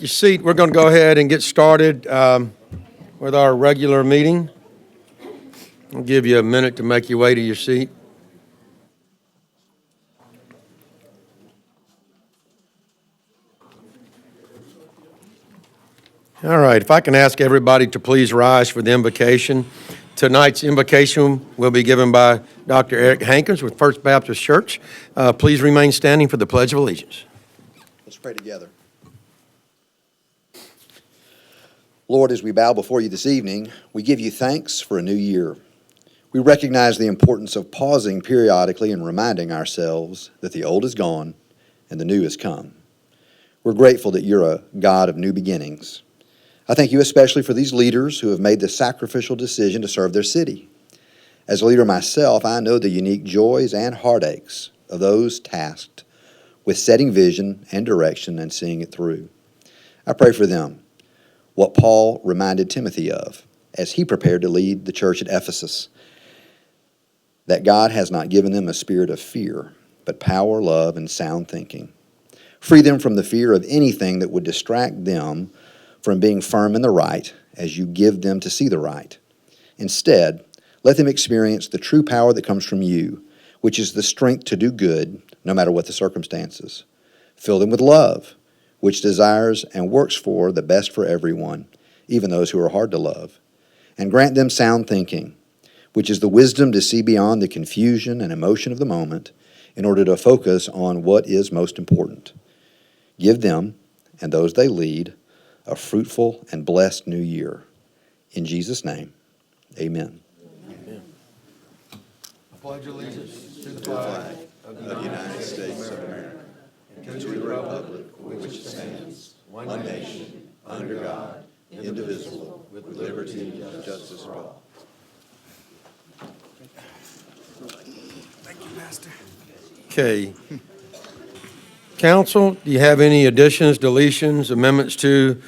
take your seat, we're going to go ahead and get started with our regular meeting. I'll give you a minute to make your way to your seat. All right, if I can ask everybody to please rise for the invocation. Tonight's invocation will be given by Dr. Eric Hankins with First Baptist Church. Please remain standing for the Pledge of Allegiance. Let's pray together. Lord, as we bow before you this evening, we give you thanks for a new year. We recognize the importance of pausing periodically and reminding ourselves that the old is gone and the new has come. We're grateful that you're a God of new beginnings. I thank you especially for these leaders who have made the sacrificial decision to serve their city. As a leader myself, I know the unique joys and heartaches of those tasked with setting vision and direction and seeing it through. I pray for them, what Paul reminded Timothy of as he prepared to lead the church at Ephesus, that God has not given them a spirit of fear, but power, love, and sound thinking. Free them from the fear of anything that would distract them from being firm in the right as you give them to see the right. Instead, let them experience the true power that comes from you, which is the strength to do good no matter what the circumstances. Fill them with love, which desires and works for the best for everyone, even those who are hard to love. And grant them sound thinking, which is the wisdom to see beyond the confusion and emotion of the moment in order to focus on what is most important. Give them, and those they lead, a fruitful and blessed new year. In Jesus' name, amen. Amen. I pledge allegiance to the flag of the United States of America and to the republic which stands, one nation, under God, indivisible, with liberty and justice for all. Thank you, Pastor. Okay. Council, do you have any additions, deletions, amendments to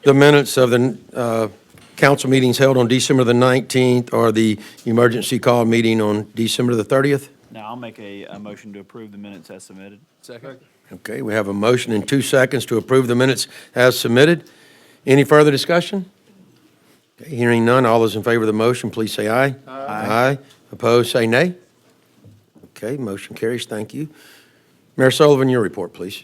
the minutes of the council meetings held on December the 19th or the emergency call meeting on December the 30th? No, I'll make a motion to approve the minutes as submitted. Second. Okay, we have a motion in 2 seconds to approve the minutes as submitted. Any further discussion? Okay, hearing none, all those in favor of the motion, please say aye. Aye. Opposed, say nay. Okay, motion carries. Thank you. Mayor Sullivan, your report, please.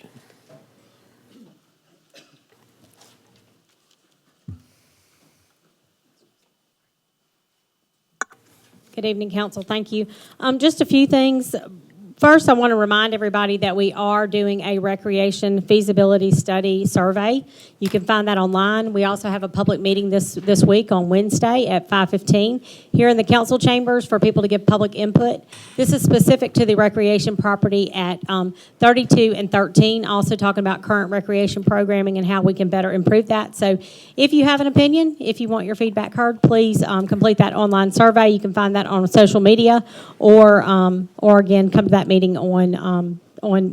Good evening, Council. Thank you. Just a few things. First, I want to remind everybody that we are doing a recreation feasibility study survey. You can find that online. We also have a public meeting this week on Wednesday at 5:15 here in the council chambers for people to give public input. This is specific to the recreation property at 32 and 13, also talking about current recreation programming and how we can better improve that. So if you have an opinion, if you want your feedback heard, please complete that online survey. You can find that on social media or again, come to that meeting on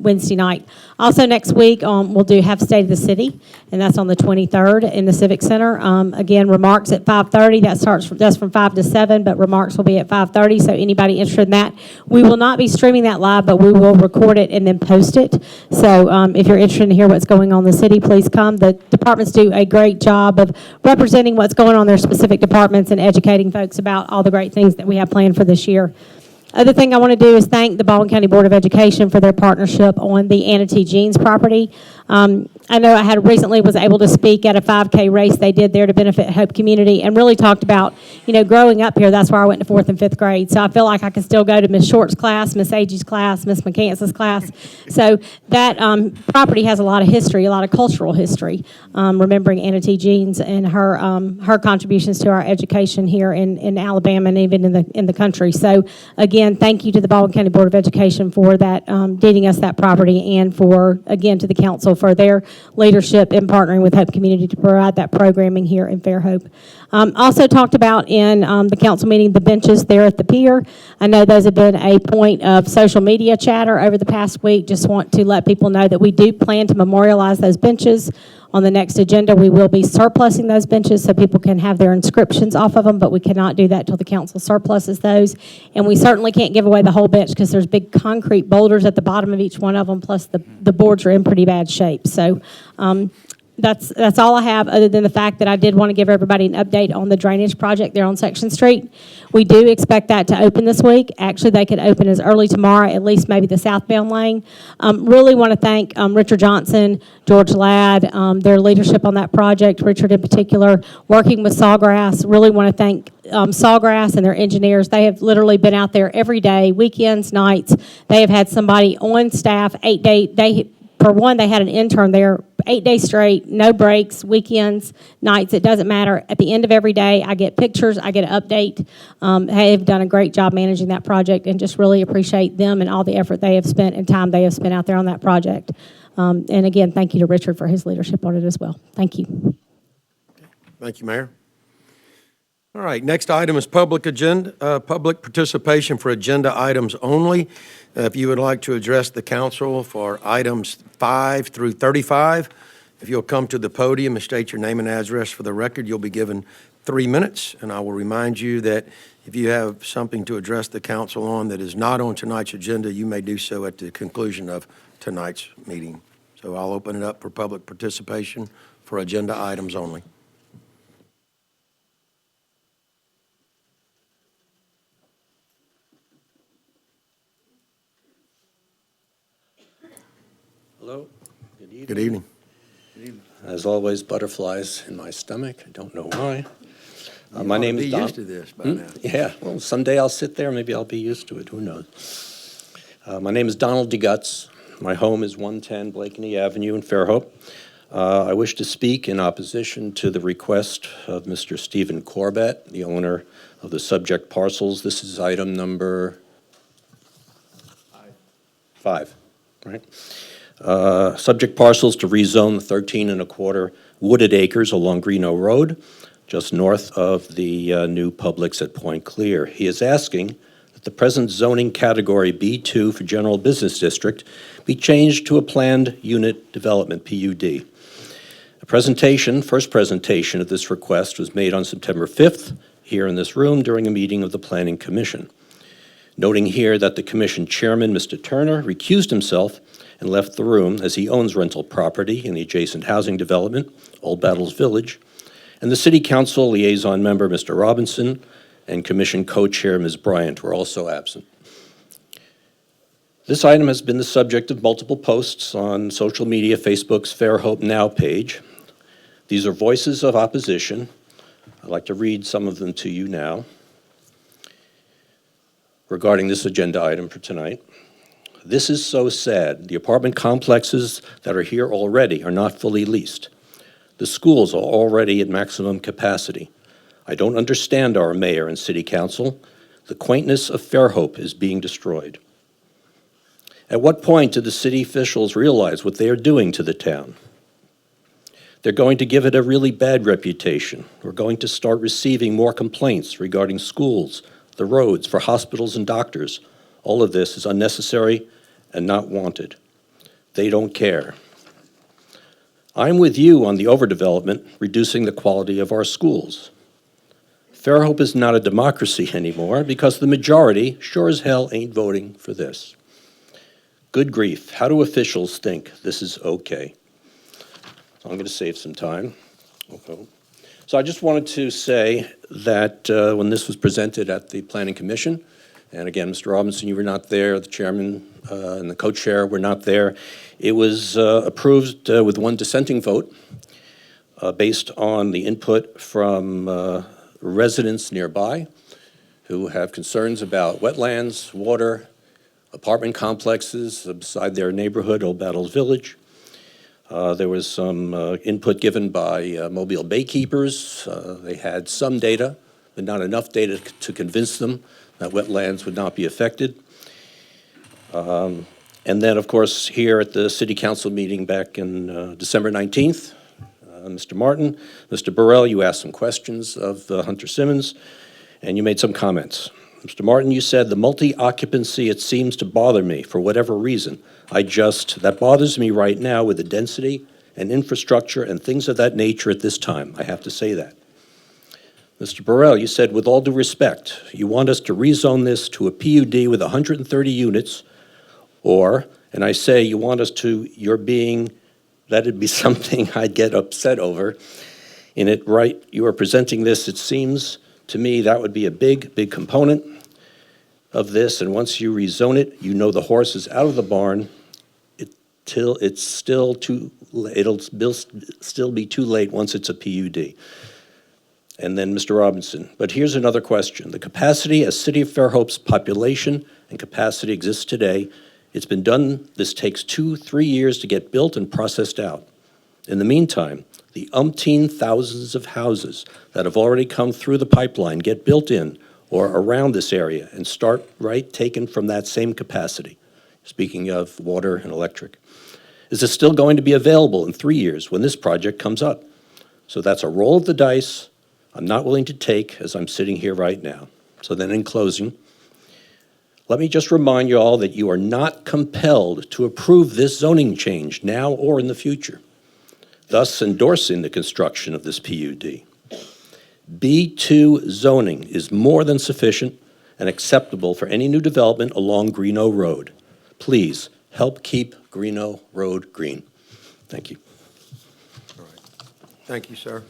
Wednesday night. Also next week, we'll have State of the City, and that's on the 23rd in the Civic Center. Again, remarks at 5:30. That's from 5 to 7, but remarks will be at 5:30, so anybody interested in that. We will not be streaming that live, but we will record it and then post it. So if you're interested to hear what's going on in the city, please come. The departments do a great job of representing what's going on in their specific departments and educating folks about all the great things that we have planned for this year. Other thing I want to do is thank the Baldwin County Board of Education for their partnership on the Anna T. Jeans property. I know I recently was able to speak at a 5K race they did there to benefit Hope Community and really talked about, growing up here, that's where I went to 4th and 5th grade. So I feel like I can still go to Miss Short's class, Miss Agee's class, Miss McCance's class. So that property has a lot of history, a lot of cultural history, remembering Anna T. Jeans and her contributions to our education here in Alabama and even in the country. So again, thank you to the Baldwin County Board of Education for that, deeding us that property, and again, to the council for their leadership in partnering with Hope Community to provide that programming here in Fairhope. Also talked about in the council meeting the benches there at the pier. I know those have been a point of social media chatter over the past week. Just want to let people know that we do plan to memorialize those benches. On the next agenda, we will be surplusing those benches so people can have their inscriptions off of them, but we cannot do that till the council surpluses those. And we certainly can't give away the whole bench because there's big concrete boulders at the bottom of each one of them, plus the boards are in pretty bad shape. So that's all I have, other than the fact that I did want to give everybody an update on the drainage project there on Section Street. We do expect that to open this week. Actually, they could open as early tomorrow, at least maybe the southbound lane. Really want to thank Richard Johnson, George Ladd, their leadership on that project, Richard in particular, working with Sawgrass. Really want to thank Sawgrass and their engineers. They have literally been out there every day, weekends, nights. They have had somebody on staff 8 day. For one, they had an intern there 8 days straight, no breaks, weekends, nights, it doesn't matter. At the end of every day, I get pictures, I get an update. They have done a great job managing that project, and just really appreciate them and all the effort they have spent and time they have spent out there on that project. And again, thank you to Richard for his leadership on it as well. Thank you. Thank you, Mayor. All right, next item is public participation for agenda items only. If you would like to address the council for items 5 through 35, if you'll come to the podium and state your name and address for the record, you'll be given 3 minutes. And I will remind you that if you have something to address the council on that is not on tonight's agenda, you may do so at the conclusion of tonight's meeting. So I'll open it up for public participation for agenda items only. Hello, good evening. Good evening. As always, butterflies in my stomach. I don't know why. My name is Don. Be used to this by now. Yeah, well, someday I'll sit there, maybe I'll be used to it, who knows. My name is Donald DeGutz. My home is 110 Blakeney Avenue in Fairhope. I wish to speak in opposition to the request of Mr. Stephen Corbett, the owner of the subject parcels. This is item number 5, right? Subject parcels to rezone the 13 and a quarter wooded acres along Greeno Road, just north of the new Publix at Point Clear. He is asking that the present zoning category B2 for General Business District be changed to a planned unit development, PUD. First presentation of this request was made on September 5th here in this room during a meeting of the Planning Commission. Noting here that the Commission Chairman, Mr. Turner, recused himself and left the room as he owns rental property in the adjacent housing development, Old Battles Village, and the City Council Liaison Member, Mr. Robinson, and Commission Co-Chair, Ms. Bryant, were also absent. This item has been the subject of multiple posts on social media, Facebook's Fairhope Now page. These are voices of opposition. I'd like to read some of them to you now regarding this agenda item for tonight. This is so sad. The apartment complexes that are here already are not fully leased. The schools are already at maximum capacity. I don't understand our mayor and city council. The quaintness of Fairhope is being destroyed. At what point did the city officials realize what they are doing to the town? They're going to give it a really bad reputation. We're going to start receiving more complaints regarding schools, the roads, for hospitals and doctors. All of this is unnecessary and not wanted. They don't care. I'm with you on the overdevelopment, reducing the quality of our schools. Fairhope is not a democracy anymore because the majority sure as hell ain't voting for this. Good grief, how do officials think this is okay? So I'm going to save some time. Okay. So I just wanted to say that when this was presented at the Planning Commission, and again, Mr. Robinson, you were not there, the chairman and the co-chair were not there, it was approved with one dissenting vote based on the input from residents nearby who have concerns about wetlands, water, apartment complexes beside their neighborhood, Old Battles Village. There was some input given by Mobile Baykeepers. They had some data, but not enough data to convince them that wetlands would not be affected. And then, of course, here at the City Council meeting back in December 19th, Mr. Martin, Mr. Burrell, you asked some questions of Hunter Simmons, and you made some comments. Mr. Martin, you said the multi-occupancy, it seems to bother me for whatever reason. That bothers me right now with the density and infrastructure and things of that nature at this time. I have to say that. Mr. Burrell, you said, with all due respect, you want us to rezone this to a PUD with 130 units, and I say you want us to, you're being that'd be something I'd get upset over. In it, right, you are presenting this, it seems to me that would be a big, big component of this, and once you rezone it, you know the horse is out of the barn. It'll still be too late once it's a PUD. And then, Mr. Robinson, but here's another question. The capacity as City of Fairhope's population and capacity exists today, it's been done, this takes 2-3 years to get built and processed out. In the meantime, the umpteen thousands of houses that have already come through the pipeline get built in or around this area and start right taken from that same capacity. Speaking of water and electric. Is this still going to be available in 3 years when this project comes up? So that's a roll of the dice I'm not willing to take as I'm sitting here right now. So then in closing, let me just remind you all that you are not compelled to approve this zoning change now or in the future, thus endorsing the construction of this PUD. B2 zoning is more than sufficient and acceptable for any new development along Greeno Road. Please help keep Greeno Road green. Thank you. Thank you, sir.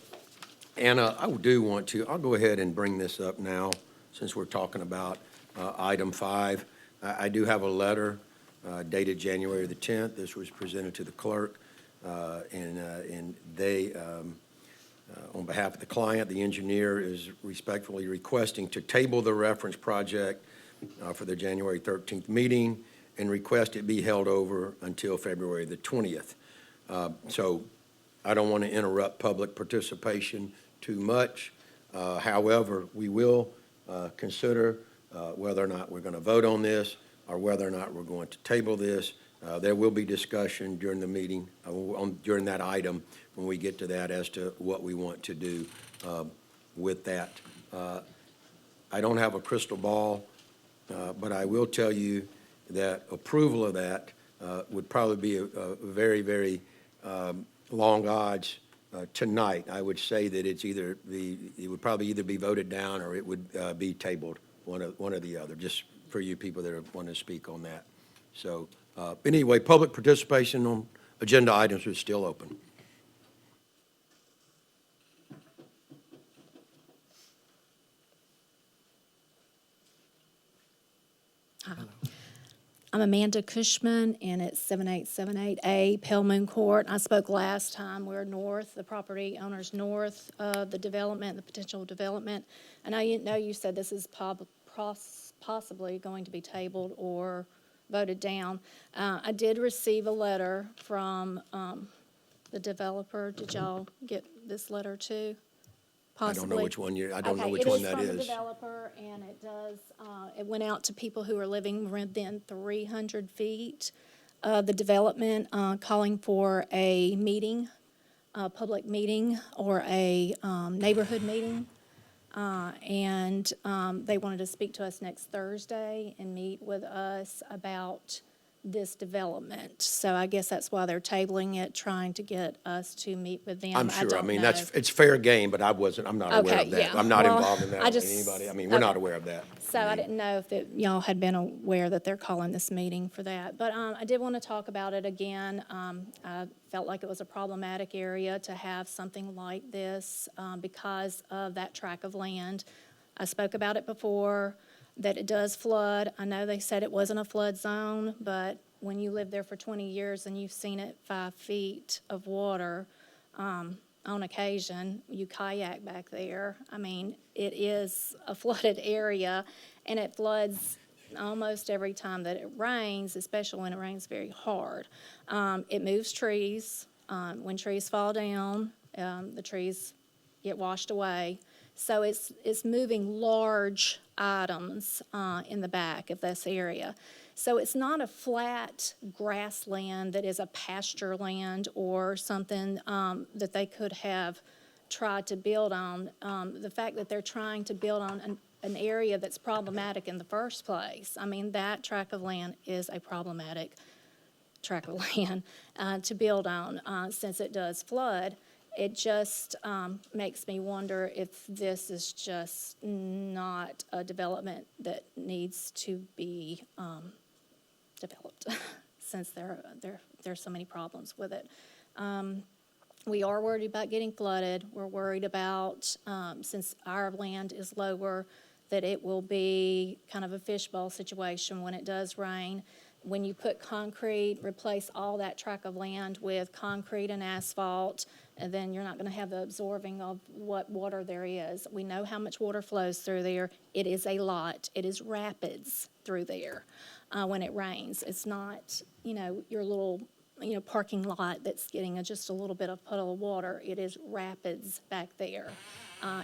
Anna, I'll go ahead and bring this up now, since we're talking about item 5. I do have a letter dated January the 10th. This was presented to the clerk, and they, on behalf of the client, the engineer is respectfully requesting to table the reference project for the January 13th meeting and request it be held over until February the 20th. So I don't want to interrupt public participation too much. However, we will consider whether or not we're going to vote on this or whether or not we're going to table this. There will be discussion during the meeting, during that item, when we get to that, as to what we want to do with that. I don't have a crystal ball, but I will tell you that approval of that would probably be a very, very long odds tonight. I would say that it would probably either be voted down or it would be tabled, one or the other, just for you people that want to speak on that. So anyway, public participation on agenda items is still open. I'm Amanda Cushman, and it's 7878A Pellman Court. I spoke last time. We're north, the property owner's north of the development, the potential development. And I know you said this is possibly going to be tabled or voted down. I did receive a letter from the developer. Did y'all get this letter too? I don't know which one I don't know which Okay, one that It is from is. the developer, and it does, it went out to people who are living within 300 feet of the development, calling for a meeting, a public meeting, or a neighborhood meeting. And they wanted to speak to us next Thursday and meet with us about this development. So I guess that's why they're tabling it, trying to get us to meet with them. I'm sure. I don't mean, know. it's fair game, but I'm not aware Okay, of that. yeah. I'm not Well, involved in that I with just- anybody. I mean, we're not aware of that. So I didn't know if y'all had been aware that they're calling this meeting for that. But I did want to talk about it again. I felt like it was a problematic area to have something like this because of that tract of land. I spoke about it before, that it does flood. I know they said it wasn't a flood zone, but when you live there for 20 years and you've seen it 5 feet of water, on occasion, you kayak back there. I mean, it is a flooded area, and it floods almost every time that it rains, especially when it rains very hard. It moves trees. When trees fall down, the trees get washed away. So it's moving large items in the back of this area. So it's not a flat grassland that is a pasture land or something that they could have tried to build on. The fact that they're trying to build on an area that's problematic in the first place, I mean, that tract of land is a problematic tract of land to build on since it does flood. It just makes me wonder if this is just not a development that needs to be developed since there's so many problems with it. We are worried about getting flooded. We're worried about, since our land is lower, that it will be kind of a fishbowl situation when it does rain. When you put concrete, replace all that tract of land with concrete and asphalt, and then you're not going to have the absorbing of what water there is. We know how much water flows through there. It is a lot. It is rapids through there when it rains. It's not, your little, parking lot that's getting just a little bit of puddle of water. It is rapids back there.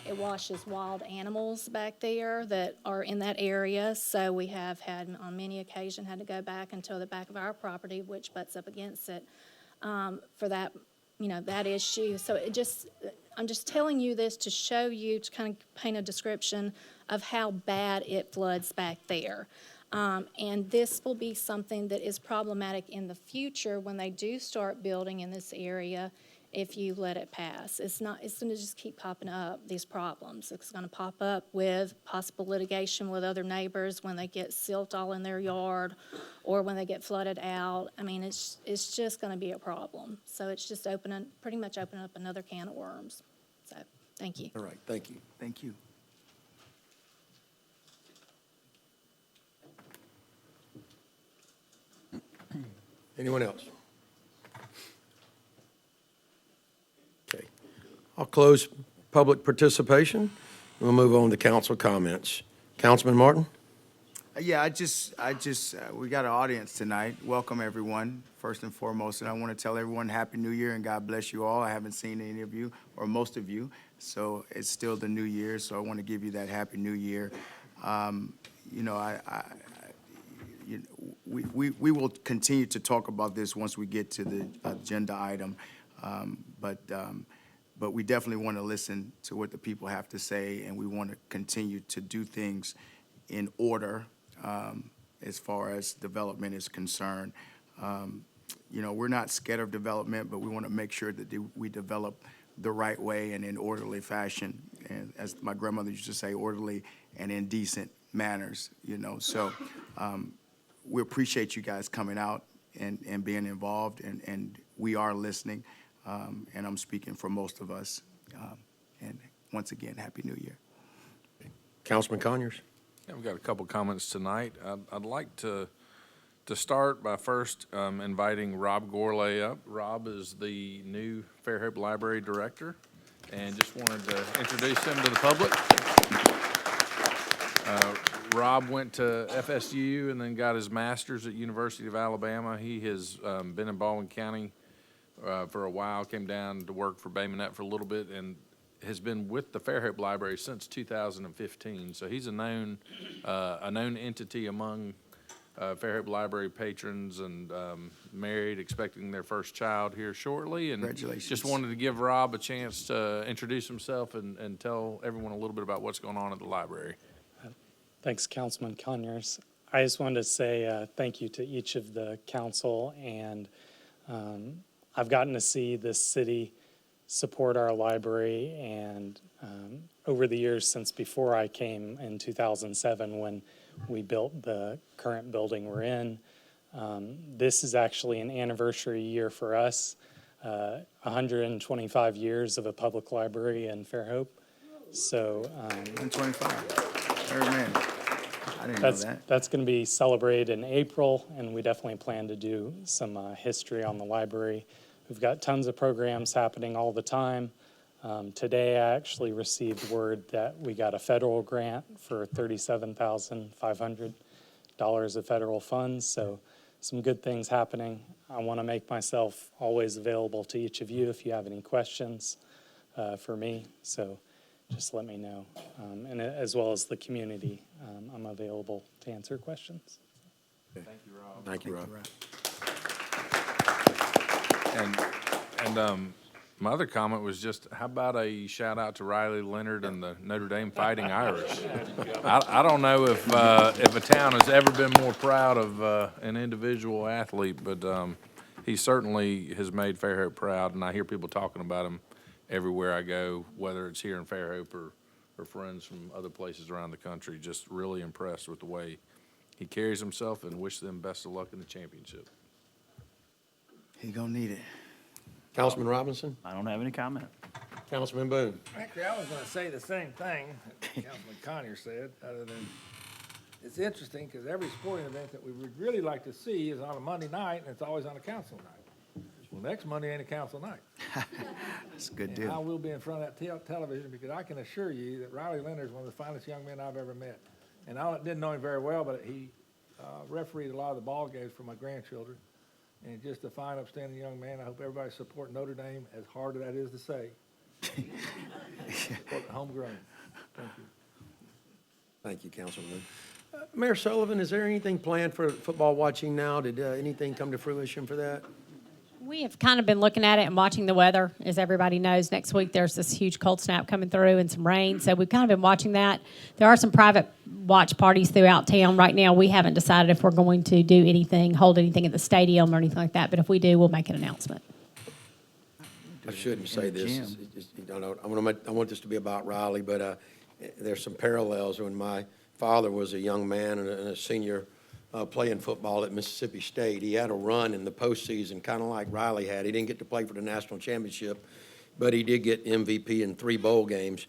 It washes wild animals back there that are in that area, so we have had, on many occasions, had to go back until the back of our property, which butts up against it, for that, that issue. So I'm just telling you this to show you, to kind of paint a description of how bad it floods back there. And this will be something that is problematic in the future when they do start building in this area if you let it pass. It's going to just keep popping up, these problems. It's going to pop up with possible litigation with other neighbors when they get silt all in their yard or when they get flooded out. I mean, it's just going to be a problem. So it's just pretty much opening up another can of worms. So, thank you. All right, thank you. Thank you. Anyone else? Okay. I'll close public participation. We'll move on to council comments. Councilman Martin? Yeah, we got an audience tonight. Welcome, everyone, first and foremost. And I want to tell everyone Happy New Year and God bless you all. I haven't seen any of you, or most of you, so it's still the new year, so I want to give you that Happy New Year. We will continue to talk about this once we get to the agenda item, but we definitely want to listen to what the people have to say, and we want to continue to do things in order as far as development is concerned. We're not scared of development, but we want to make sure that we develop the right way and in orderly fashion, and as my grandmother used to say, orderly and in decent manners, So we appreciate you guys coming out and being involved, and we are listening, and I'm speaking for most of us. And once again, Happy New Year. Councilman Conyers? Yeah, we've got a couple comments tonight. I'd like to start by first inviting Rob Gourlay up. Rob is the new Fairhope Library Director, and just wanted to introduce him to the public. Rob went to FSU and then got his master's at University of Alabama. He has been in Baldwin County for a while, came down to work for Bay Minette for a little bit, and has been with the Fairhope Library since 2015. So he's a known entity among Fairhope Library patrons, and married, expecting their first child here shortly. And Congratulations. just wanted to give Rob a chance to introduce himself and tell everyone a little bit about what's going on at the library. Thanks, Councilman Conyers. I just wanted to say thank you to each of the council, and I've gotten to see this city support our library, and over the years since before I came in 2007 when we built the current building we're in, this is actually an anniversary year for us, 125 years of a public library in Fairhope. So 125. Amen. I didn't know that. That's going to be celebrated in April, and we definitely plan to do some history on the library. We've got tons of programs happening all the time. Today, I actually received word that we got a federal grant for $37,500 of federal funds, so some good things happening. I want to make myself always available to each of you if you have any questions for me, so just let me know. And as well as the community, I'm available to answer questions. Thank you, Rob. Thank you, Rob. And my other comment was just, how about a shout out to Riley Leonard and the Notre Dame Fighting Irish? I don't know if a town has ever been more proud of an individual athlete, but he certainly has made Fairhope proud, and I hear people talking about him everywhere I go, whether it's here in Fairhope or friends from other places around the country. Just really impressed with the way he carries himself, and wish them best of luck in the championship. He gonna need it. Councilman Robinson? I don't have any comment. Councilman Boone? Actually, I was gonna say the same thing that Councilman Conyers said, other than, it's interesting, because every sporting event that we would really like to see is on a Monday night, and it's always on a council night. Well, next Monday ain't a council night. It's a good And I deal. will be in front of that television, because I can assure you that Riley Leonard is one of the finest young men I've ever met. And I didn't know him very well, but he refereed a lot of the ball games for my grandchildren. And just a fine, upstanding young man. I hope everybody support Notre Dame, as hard as that is to say. Support the homegrown. Thank you. Thank you, Councilman. Mayor Sullivan, is there anything planned for football watching now? Did anything come to fruition for that? We have kind of been looking at it and watching the weather. As everybody knows, next week there's this huge cold snap coming through and some rain. So we've kind of been watching that. There are some private watch parties throughout town. Right now, we haven't decided if we're going to do anything, hold anything at the stadium or anything like that. But if we do, we'll make an announcement. I shouldn't say this. gym. It's just, I want this to be about Riley, but there's some parallels. When my father was a young man and a senior playing football at Mississippi State, he had a run in the postseason, kind of like Riley had. He didn't get to play for the national championship, but he did get MVP in 3 bowl games.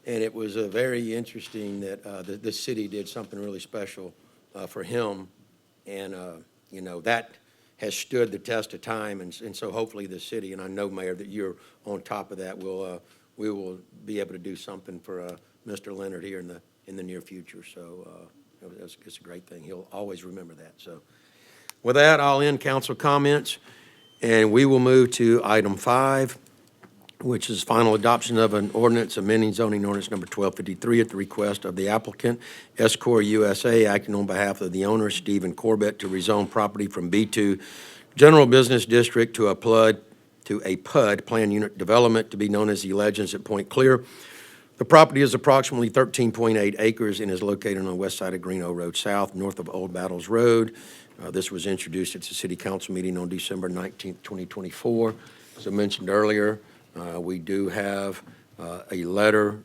And it was very interesting that the city did something really special for him. And, that has stood the test of time. And so hopefully the city, and I know, Mayor, that you're on top of that, we will be able to do something for Mr. Leonard here in the near future. So it's a great thing. He'll always remember that. So with that, I'll end council comments, and we will move to item 5, which is final adoption of an ordinance amending zoning ordinance number 1253 at the request of the applicant, Escor USA, acting on behalf of the owner, Stephen Corbett, to rezone property from B2 General Business District to a PUD, Planned Unit Development, to be known as the Legends at Point Clear. The property is approximately 13.8 acres and is located on the west side of Greeno Road South, north of Old Battles Road. This was introduced at the city council meeting on December 19th, 2024. As I mentioned earlier, we do have a letter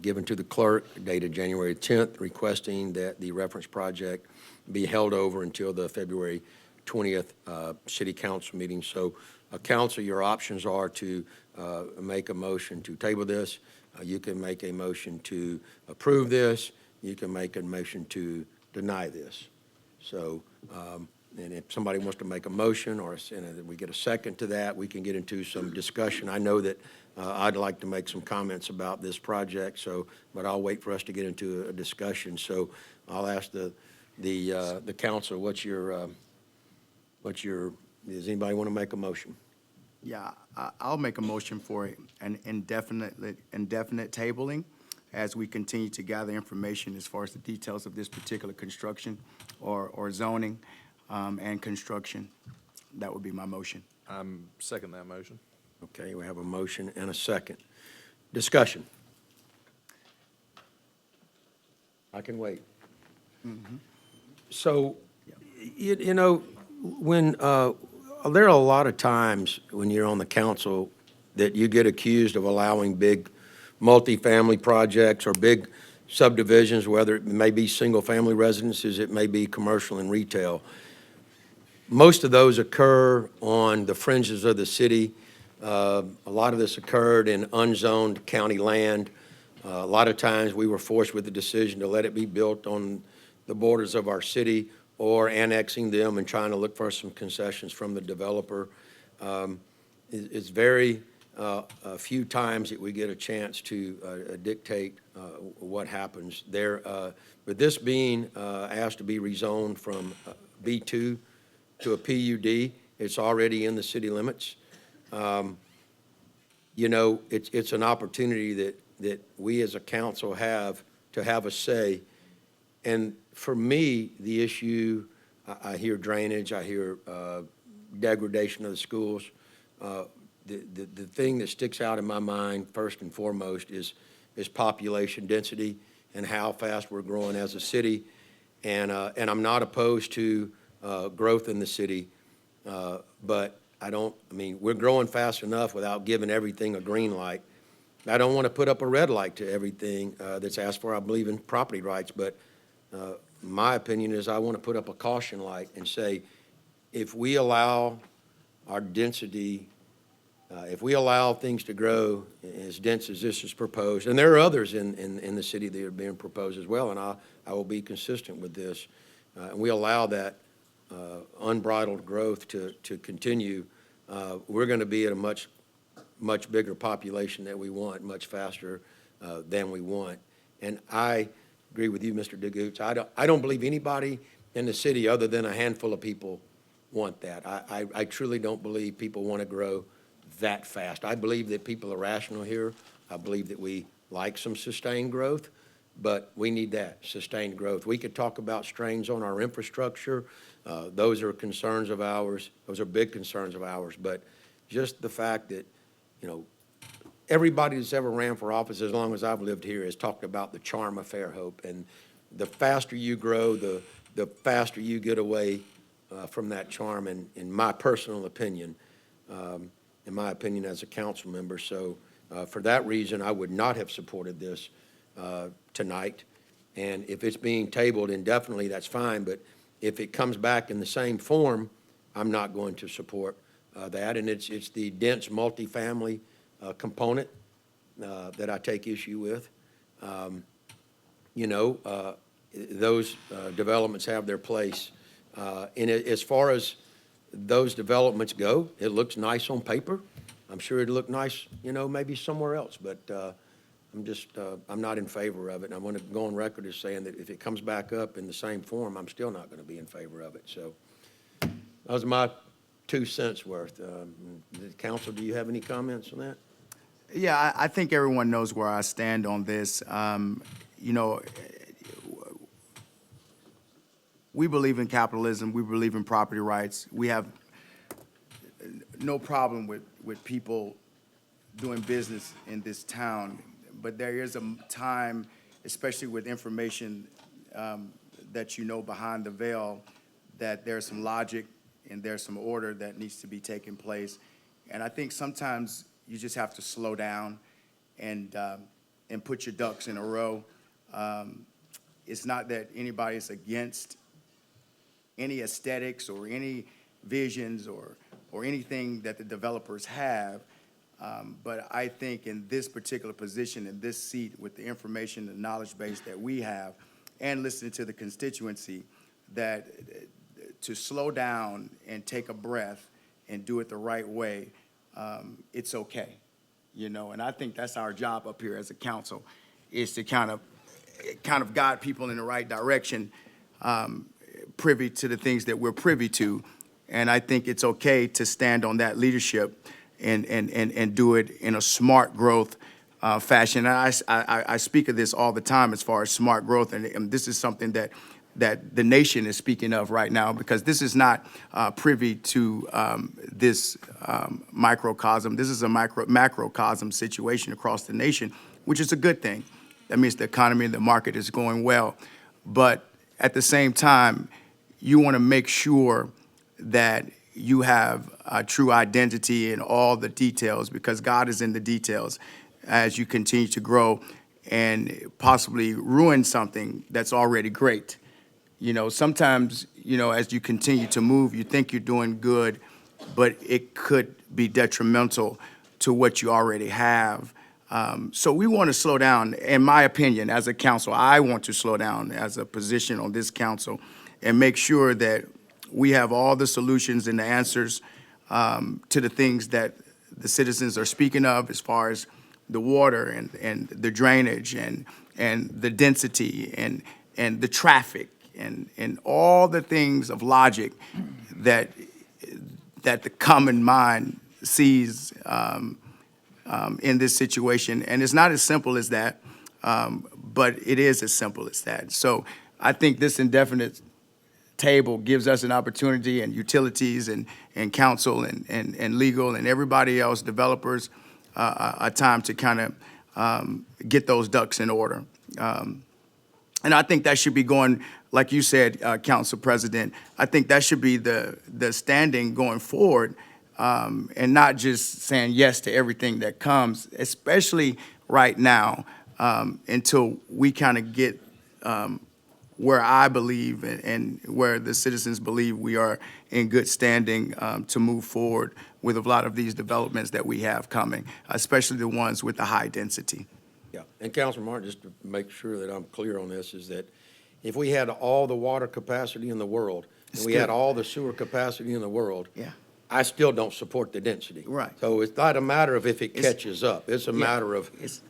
given to the clerk dated January 10th requesting that the reference project be held over until the February 20th city council meeting. So, council, your options are to make a motion to table this. You can make a motion to approve this. You can make a motion to deny this. So, and if somebody wants to make a motion or we get a second to that, we can get into some discussion. I know that I'd like to make some comments about this project, but I'll wait for us to get into a discussion. So I'll ask the council, does anybody want to make a motion? Yeah, I'll make a motion for an indefinite tabling as we continue to gather information as far as the details of this particular construction or zoning and construction. That would be my motion. I'm second that motion. Okay, we have a motion and a second. Discussion. I can wait. So, when there are a lot of times when you're on the council that you get accused of allowing big multifamily projects or big subdivisions, whether it may be single-family residences, it may be commercial and retail. Most of those occur on the fringes of the city. A lot of this occurred in unzoned county land. A lot of times we were forced with the decision to let it be built on the borders of our city or annexing them and trying to look for some concessions from the developer. It's very few times that we get a chance to dictate what happens there. But this being asked to be rezoned from B2 to a PUD, it's already in the city limits. It's an opportunity that we as a council have to have a say. And for me, the issue, I hear drainage, I hear degradation of the schools. The thing that sticks out in my mind, first and foremost, is population density and how fast we're growing as a city. And I'm not opposed to growth in the city, but we're growing fast enough without giving everything a green light. I don't want to put up a red light to everything that's asked for. I believe in property rights, but my opinion is I want to put up a caution light and say, if we allow our density If we allow things to grow as dense as this is proposed, and there are others in the city that are being proposed as well, and I will be consistent with this, and we allow that unbridled growth to continue, we're going to be at a much bigger population that we want, much faster than we want. And I agree with you, Mr. DeGoots. I don't believe anybody in the city other than a handful of people want that. I truly don't believe people want to grow that fast. I believe that people are rational here. I believe that we like some sustained growth, but we need that sustained growth. We could talk about strains on our infrastructure. Those are concerns of ours. Those are big concerns of ours. But just the fact that, everybody that's ever ran for office, as long as I've lived here, has talked about the charm of Fairhope. And the faster you grow, the faster you get away from that charm, in my personal opinion, as a council member. So for that reason, I would not have supported this tonight. And if it's being tabled indefinitely, that's fine. But if it comes back in the same form, I'm not going to support that. And it's the dense multifamily component that I take issue with. Those developments have their place. And as far as those developments go, it looks nice on paper. I'm sure it'd look nice, maybe somewhere else, but I'm not in favor of it. And I want to go on record as saying that if it comes back up in the same form, I'm still not going to be in favor of it. So that was my 2 cents worth. Council, do you have any comments on that? Yeah, I think everyone knows where I stand on this. We believe in capitalism. We believe in property rights. We have no problem with people doing business in this town. But there is a time, especially with information that behind the veil, that there's some logic and there's some order that needs to be taking place. And I think sometimes you just have to slow down and put your ducks in a row. It's not that anybody's against any aesthetics or any visions or anything that the developers have. But I think in this particular position, in this seat, with the information and knowledge base that we have, and listening to the constituency, that to slow down and take a breath and do it the right way, it's okay. And I think that's our job up here as a council, is to kind of guide people in the right direction, privy to the things that we're privy to. And I think it's okay to stand on that leadership and do it in a smart growth fashion. And I speak of this all the time as far as smart growth, and this is something that the nation is speaking of right now, because this is not privy to this microcosm. This is a macrocosm situation across the nation, which is a good thing. That means the economy and the market is going well. But at the same time, you want to make sure that you have a true identity in all the details, because God is in the details as you continue to grow and possibly ruin something that's already great. Sometimes, as you continue to move, you think you're doing good, but it could be detrimental to what you already have. So we want to slow down. In my opinion, as a council, I want to slow down as a position on this council and make sure that we have all the solutions and the answers to the things that the citizens are speaking of, as far as the water and the drainage and the density and the traffic and all the things of logic that the common mind sees in this situation. And it's not as simple as that, but it is as simple as that. So I think this indefinite table gives us an opportunity, and utilities and council and legal and everybody else, developers, a time to kind of get those ducks in order. And I think that should be going, like you said, Council President, I think that should be the standing going forward, and not just saying yes to everything that comes, especially right now, until we kind of get where I believe and where the citizens believe we are in good standing to move forward with a lot of these developments that we have coming, especially the ones with the high density. Yeah, and Councilman Martin, just to make sure that I'm clear on this, is that if we had all the water capacity in the world, and we had Still- all the sewer capacity in the world, Yeah. I still don't support the density. Right. So it's not a matter of if it It's- catches up. It's a Yeah, matter of, it's-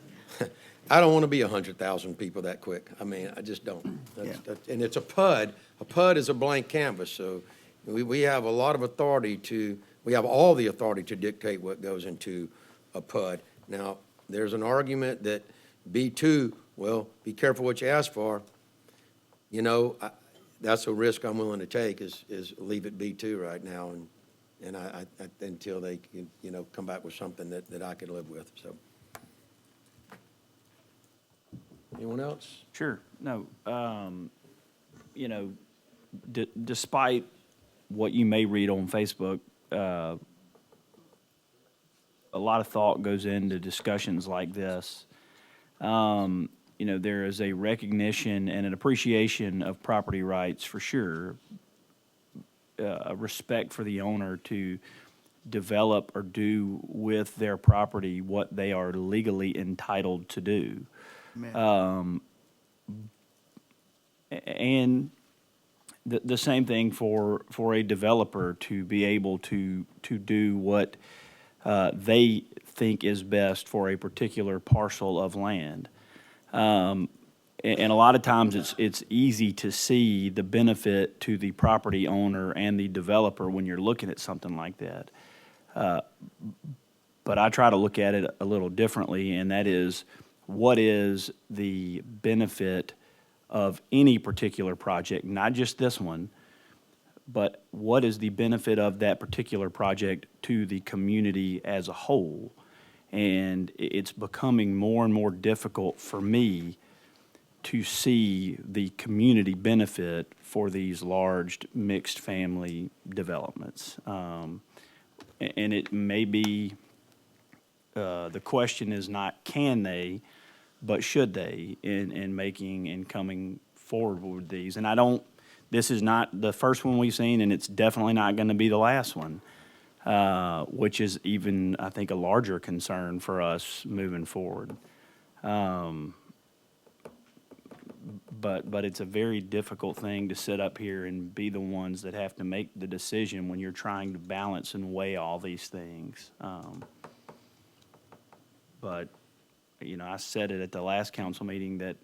I don't want to be 100,000 people that quick. I mean, I just don't. And it's a PUD. A PUD is a blank canvas, so we have a lot of authority we have all the authority to dictate what goes into a PUD. Now, there's an argument that B2, well, be careful what you ask for. You know, that's a risk I'm willing to take is leave it B2 right now and I until they can, come back with something that I could live with, so. Anyone else? Sure. No, despite what you may read on Facebook, a lot of thought goes into discussions like this. There is a recognition and an appreciation of property rights for sure, a respect for the owner to develop or do with their property what they are legally entitled to do. And the same thing for a developer to be able to do what they think is best for a particular parcel of land. And a lot of times it's easy to see the benefit to the property owner and the developer when you're looking at something like that. But I try to look at it a little differently, and that is, what is the benefit of any particular project, not just this one, but what is the benefit of that particular project to the community as a whole? And it's becoming more and more difficult for me to see the community benefit for these large mixed-family developments. And it may be, the question is not can they, but should they in making and coming forward with these. And this is not the first one we've seen, and it's definitely not going to be the last one, which is even, I think, a larger concern for us moving forward. But it's a very difficult thing to sit up here and be the ones that have to make the decision when you're trying to balance and weigh all these things. But, I said it at the last council meeting that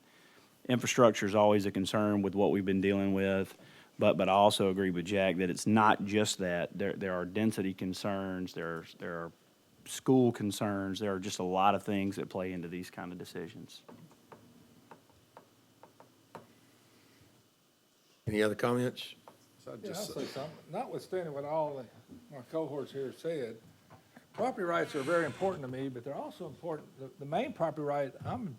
infrastructure is always a concern with what we've been dealing with. But I also agree with Jack that it's not just that. There are density concerns, there are school concerns, there are just a lot of things that play into these kind of decisions. Any other comments? Yeah, I'll say something. Notwithstanding what all my cohorts here said, property rights are very important to me, but they're also important. The main property right I'm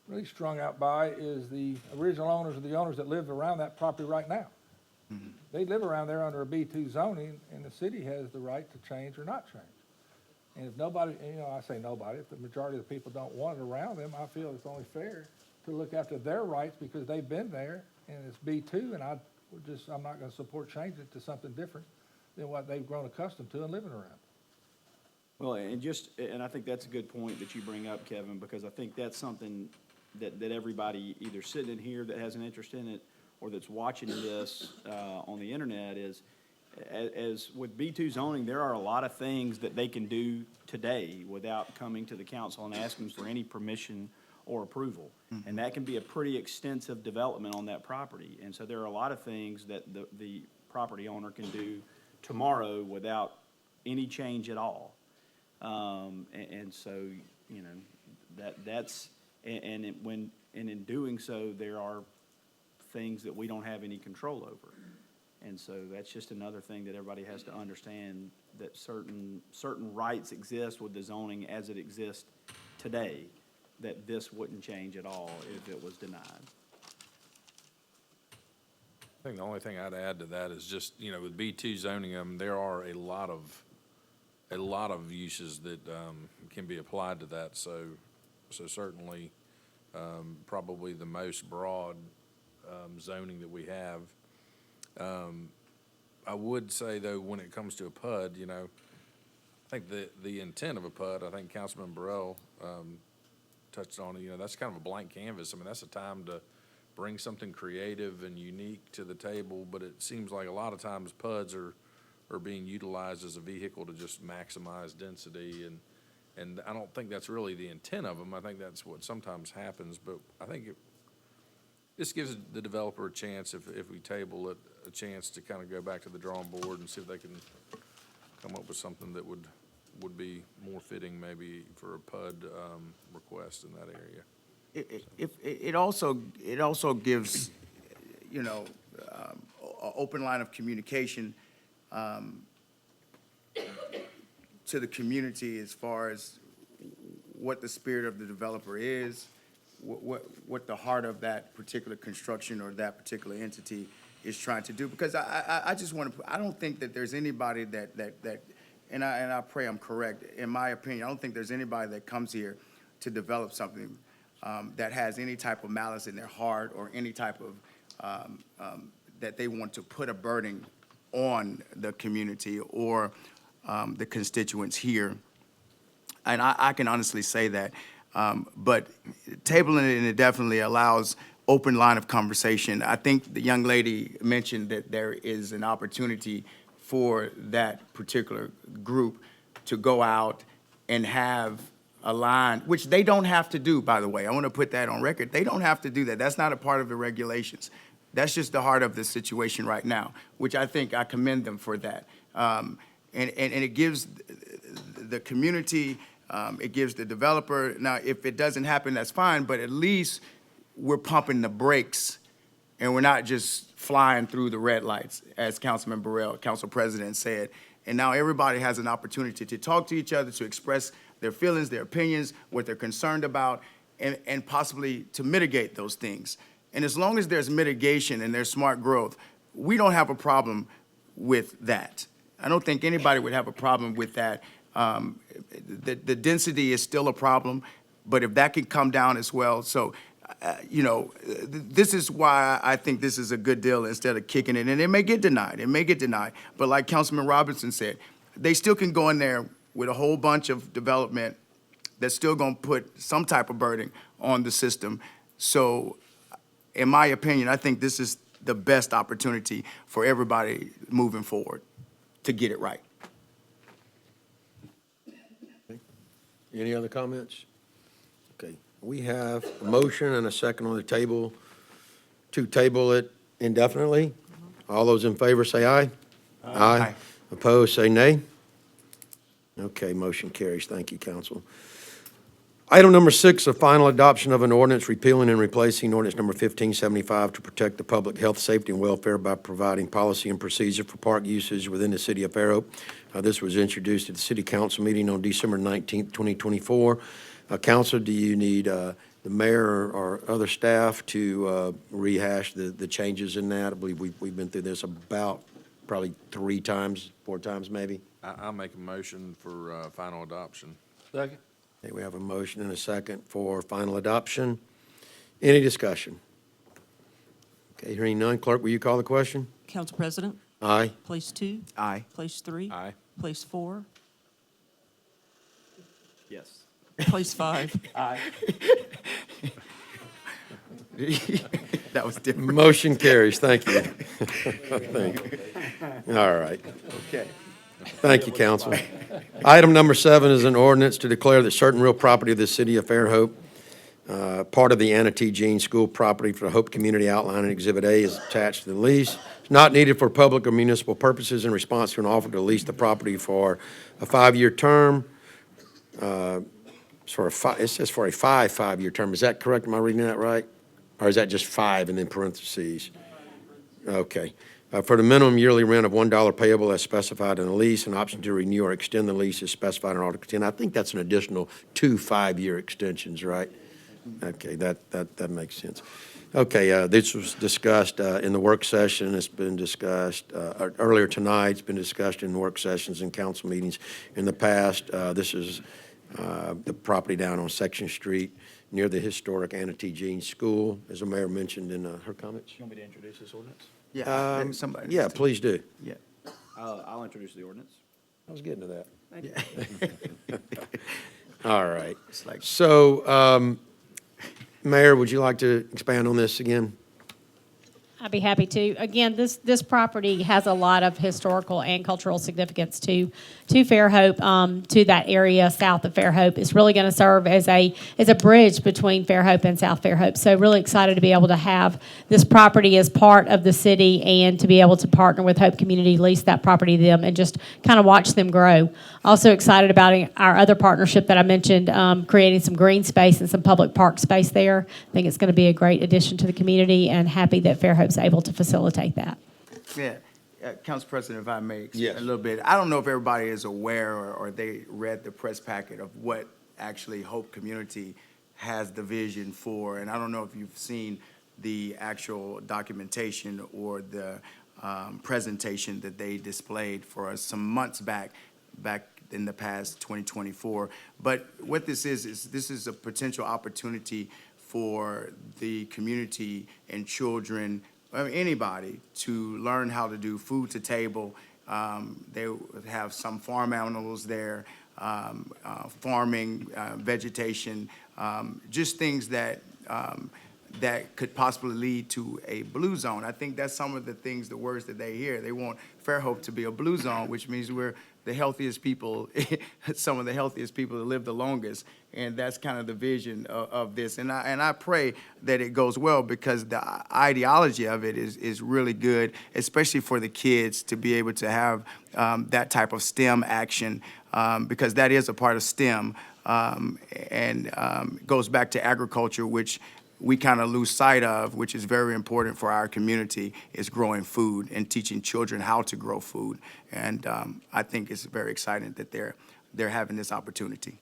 really strung out by is the original owners or the owners that live around that property right now. They live around there under a B2 zoning, and the city has the right to change or not change. And if nobody, I say nobody, if the majority of the people don't want it around them, I feel it's only fair to look after their rights because they've been there and it's B2, and I'm not going to support changing it to something different than what they've grown accustomed to and living around. Well, and I think that's a good point that you bring up, Kevin, because I think that's something that everybody either sitting in here that has an interest in it or that's watching this on the internet is, as with B2 zoning, there are a lot of things that they can do today without coming to the council and asking for any permission or approval. And that can be a pretty extensive development on that property. And so there are a lot of things that the property owner can do tomorrow without any change at all. And so, that's, and in doing so, there are things that we don't have any control over. And so that's just another thing that everybody has to understand, that certain rights exist with the zoning as it exists today, that this wouldn't change at all if it was denied. I think the only thing I'd add to that is just, with B2 zoning, there are a lot of uses that can be applied to that. So certainly, probably the most broad zoning that we have. I would say, though, when it comes to a PUD, you know, I think the intent of a PUD, I think Councilman Burrell touched on it, you know, that's kind of a blank canvas. I mean, that's a time to bring something creative and unique to the table, but it seems like a lot of times PUDs are being utilized as a vehicle to just maximize density, and I don't think that's really the intent of them. I think that's what sometimes happens, but I think this gives the developer a chance, if we table it, a chance to kind of go back to the drawing board and see if they can come up with something that would be more fitting maybe for a PUD request in that area. It also gives, you know, an open line of communication to the community as far as what the spirit of the developer is, what the heart of that particular construction or that particular entity is trying to do. Because I just want to, I don't think that there's anybody that and I pray I'm correct, in my opinion, I don't think there's anybody that comes here to develop something that has any type of malice in their heart or any type of, that they want to put a burden on the community or the constituents here. And I can honestly say that. But tabling it, and it definitely allows open line of conversation. I think the young lady mentioned that there is an opportunity for that particular group to go out and have a line, which they don't have to do, by the way. I want to put that on record. They don't have to do that. That's not a part of the regulations. That's just the heart of the situation right now, which I think I commend them for that. And it gives the community, it gives the developer. Now, if it doesn't happen, that's fine, but at least we're pumping the brakes and we're not just flying through the red lights, as Councilman Burrell, Council President, said. And now everybody has an opportunity to talk to each other, to express their feelings, their opinions, what they're concerned about, and possibly to mitigate those things. And as long as there's mitigation and there's smart growth, we don't have a problem with that. I don't think anybody would have a problem with that. The density is still a problem, but if that can come down as well. So, you know, this is why I think this is a good deal instead of kicking it. And it may get denied. It may get denied. But like Councilman Robinson said, they still can go in there with a whole bunch of development that's still going to put some type of burden on the system. So, in my opinion, I think this is the best opportunity for everybody moving forward to get it right. Any other comments? Okay, we have a motion and a second on the table to table it indefinitely. All those in favor say aye. Aye. Opposed, say nay. Okay, motion carries. Thank you, council. Item number 6, the final adoption of an ordinance repealing and replacing ordinance number 1575 to protect the public health, safety, and welfare by providing policy and procedure for park usage within the city of Fairhope. This was introduced at the city council meeting on December 19th, 2024. Council, do you need the mayor or other staff to rehash the changes in that? I believe we've been through this about probably 3 times, 4 times maybe. I'll make a motion for final adoption. Second. Okay, we have a motion and a second for final adoption. Any discussion? Okay, hearing none. Clerk, will you call the question? Council President, Aye. place 2, Aye. place 3, Aye. place 4, Yes. place 5. That was different. Motion carries. Thank you. Thank you. All right. Okay. Thank you, council. Item number 7 is an ordinance to declare that certain real property of the city of Fairhope, part of the Anna T. Jean School property for the Hope Community Outline in Exhibit A is attached to the lease. It's not needed for public or municipal purposes in response to an offer to lease the property for a 5-year term. It says for a 5-year term. Is that correct? Am I reading that right? Or is that just 5 and then parentheses? Okay. For the minimum yearly rent of $1 payable as specified in the lease, an option to renew or extend the lease is specified in Article 10. I think that's an additional 2 5-year extensions, right? Okay, that makes sense. Okay, this was discussed in the work session. It's been discussed earlier tonight. It's been discussed in work sessions and council meetings in the past. This is the property down on Section Street near the historic Anna T. Jean School, as the mayor mentioned in her comments. You want me to introduce this ordinance? Yeah, somebody. Yeah, please do. Yeah. I'll introduce the ordinance. I was getting to that. Thank you. All right. It's like- So, Mayor, would you like to expand on this again? I'd be happy to. Again, this property has a lot of historical and cultural significance to Fairhope, to that area south of Fairhope. It's really going to serve as a bridge between Fairhope and South Fairhope. So really excited to be able to have this property as part of the city and to be able to partner with Hope Community, lease that property to them, and just kind of watch them grow. Also excited about our other partnership that I mentioned, creating some green space and some public park space there. I think it's going to be a great addition to the community, and happy that Fairhope's able to facilitate that. Yeah, Council President, if I may, Yes. a little bit. I don't know if everybody is aware or they read the press packet of what actually Hope Community has the vision for, and I don't know if you've seen the actual documentation or the presentation that they displayed for us some months back in the past 2024. But what this is this is a potential opportunity for the community and children, anybody, to learn how to do food to table. They have some farm animals there, farming, vegetation, just things that could possibly lead to a blue zone. I think that's some of the words that they hear. They want Fairhope to be a blue zone, which means we're the healthiest people, some of the healthiest people that live the longest, and that's kind of the vision of this. And I pray that it goes well, because the ideology of it is really good, especially for the kids to be able to have that type of STEM action, because that is a part of STEM, and goes back to agriculture, which we kind of lose sight of, which is very important for our community, is growing food and teaching children how to grow food. And I think it's very exciting that they're having this opportunity.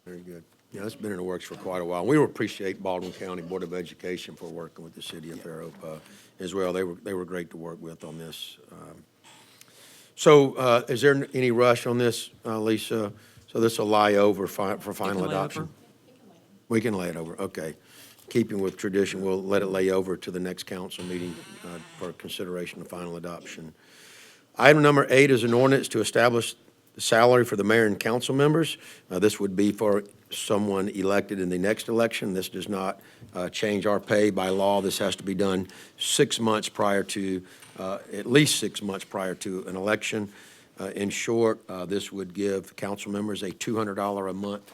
Very good. Yeah, it's been in the works for quite a while. We appreciate Baldwin County Board of Education for working with the city of Fairhope as well. They were great to work with on this. So is there any rush on this, Lisa? So this will lie over for final lay adoption? over. We can lay it over, okay. Keeping with tradition, we'll let it lay over to the next council meeting for consideration of final adoption. Item number 8 is an ordinance to establish the salary for the mayor and council members. This would be for someone elected in the next election. This does not change our pay by law. This has to be done 6 months prior to, at least 6 months prior to an election. In short, this would give council members a $200 a month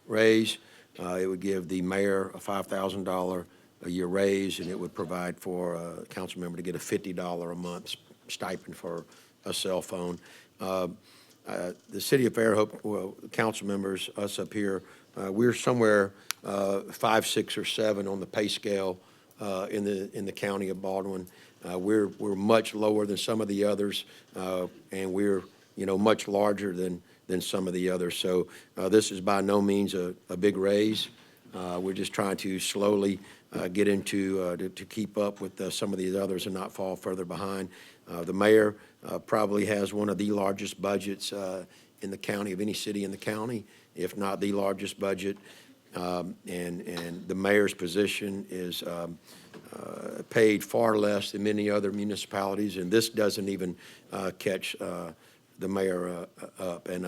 raise. It would give the mayor a $5,000 a year raise, and it would provide for a council member to get a $50 a month stipend for a cell phone. The city of Fairhope, well, council members, us up here, we're somewhere 5, 6, or 7 on the pay scale in the county of Baldwin. We're much lower than some of the others, and we're much larger than some of the others. So this is by no means a big raise. We're just trying to slowly get into to keep up with some of these others and not fall further behind. The mayor probably has one of the largest budgets in the county, of any city in the county, if not the largest budget. And the mayor's position is paid far less than many other municipalities, and this doesn't even catch the mayor up. And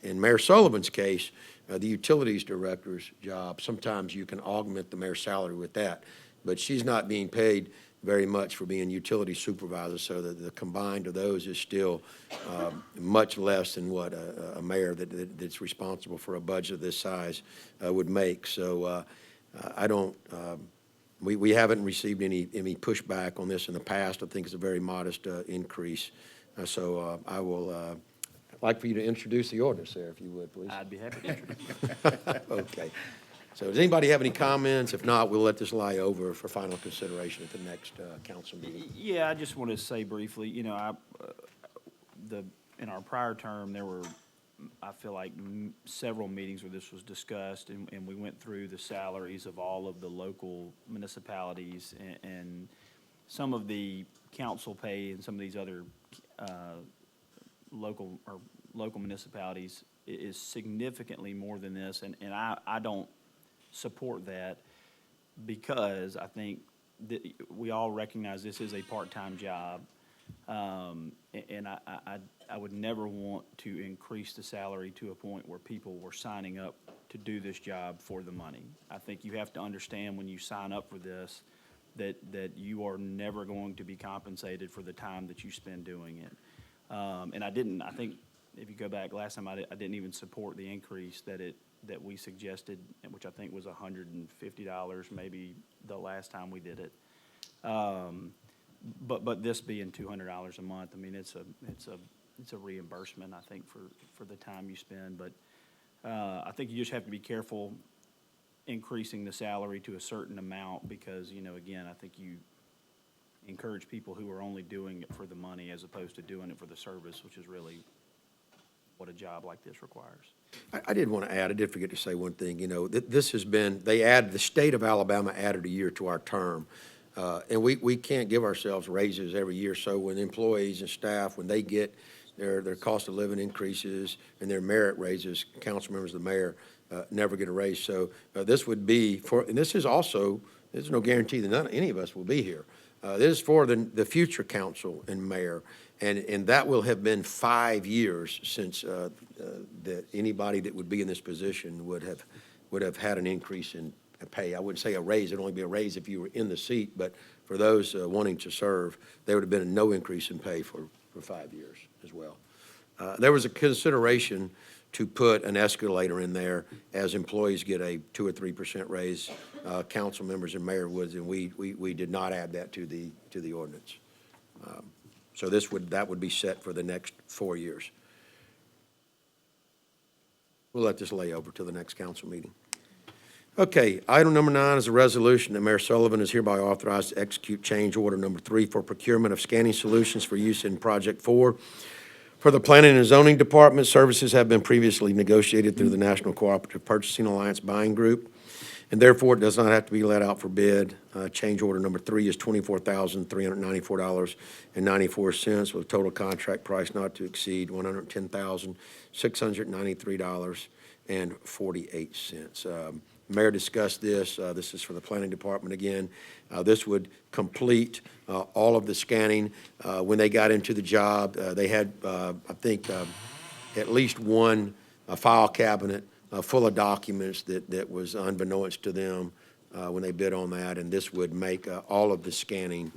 in Mayor Sullivan's case, the utilities director's job, sometimes you can augment the mayor's salary with that, but she's not being paid very much for being utility supervisor, so that the combined of those is still much less than what a mayor that's responsible for a budget of this size would make. So I don't, we haven't received any pushback on this in the past. I think it's a very modest increase. So I will like for you to introduce the ordinance there, if you would, please. I'd be happy to introduce. Okay. So does anybody have any comments? If not, we'll let this lie over for final consideration at the next council meeting. Yeah, I just want to say briefly, in our prior term, there were, I feel like, several meetings where this was discussed, and we went through the salaries of all of the local municipalities and some of the council pay and some of these other local municipalities is significantly more than this, and I don't support that because I think that we all recognize this is a part-time job. And I would never want to increase the salary to a point where people were signing up to do this job for the money. I think you have to understand when you sign up for this, that you are never going to be compensated for the time that you spend doing it. And I think if you go back last time, I didn't even support the increase that we suggested, which I think was $150 maybe the last time we did it. But this being $200 a month, I mean, it's a reimbursement, I think, for the time you spend. But I think you just have to be careful increasing the salary to a certain amount because, again, I think you encourage people who are only doing it for the money as opposed to doing it for the service, which is really what a job like this requires. I did want to add, I did forget to say one thing, this has been, the state of Alabama added a year to our term. And we can't give ourselves raises every year. So when employees and staff, when they get their cost of living increases and their merit raises, council members, the mayor, never get a raise. So this would be and this is also, there's no guarantee that any of us will be here. This is for the future council and mayor. And that will have been 5 years since that anybody that would be in this position would have had an increase in pay. I wouldn't say a raise. It'd only be a raise if you were in the seat. But for those wanting to serve, there would have been no increase in pay for 5 years as well. There was a consideration to put an escalator in there as employees get a 2 or 3% raise, council members and mayor would, and we did not add that to the ordinance. So that would be set for the next 4 years. We'll let this lay over to the next council meeting. Okay, item number 9 is a resolution that Mayor Sullivan is hereby authorized to execute change order number 3 for procurement of scanning solutions for use in Project 4. For the Planning and Zoning Department, services have been previously negotiated through the National Cooperative Purchasing Alliance Buying Group, and therefore it does not have to be let out for bid. Change order number 3 is $24,394.94 with a total contract price not to exceed $110,693.48. Mayor discussed this. This is for the Planning Department again. This would complete all of the scanning. When they got into the job, they had, I think, at least one file cabinet full of documents that was unbeknownst to them when they bid on that, and this would make all of the scanning,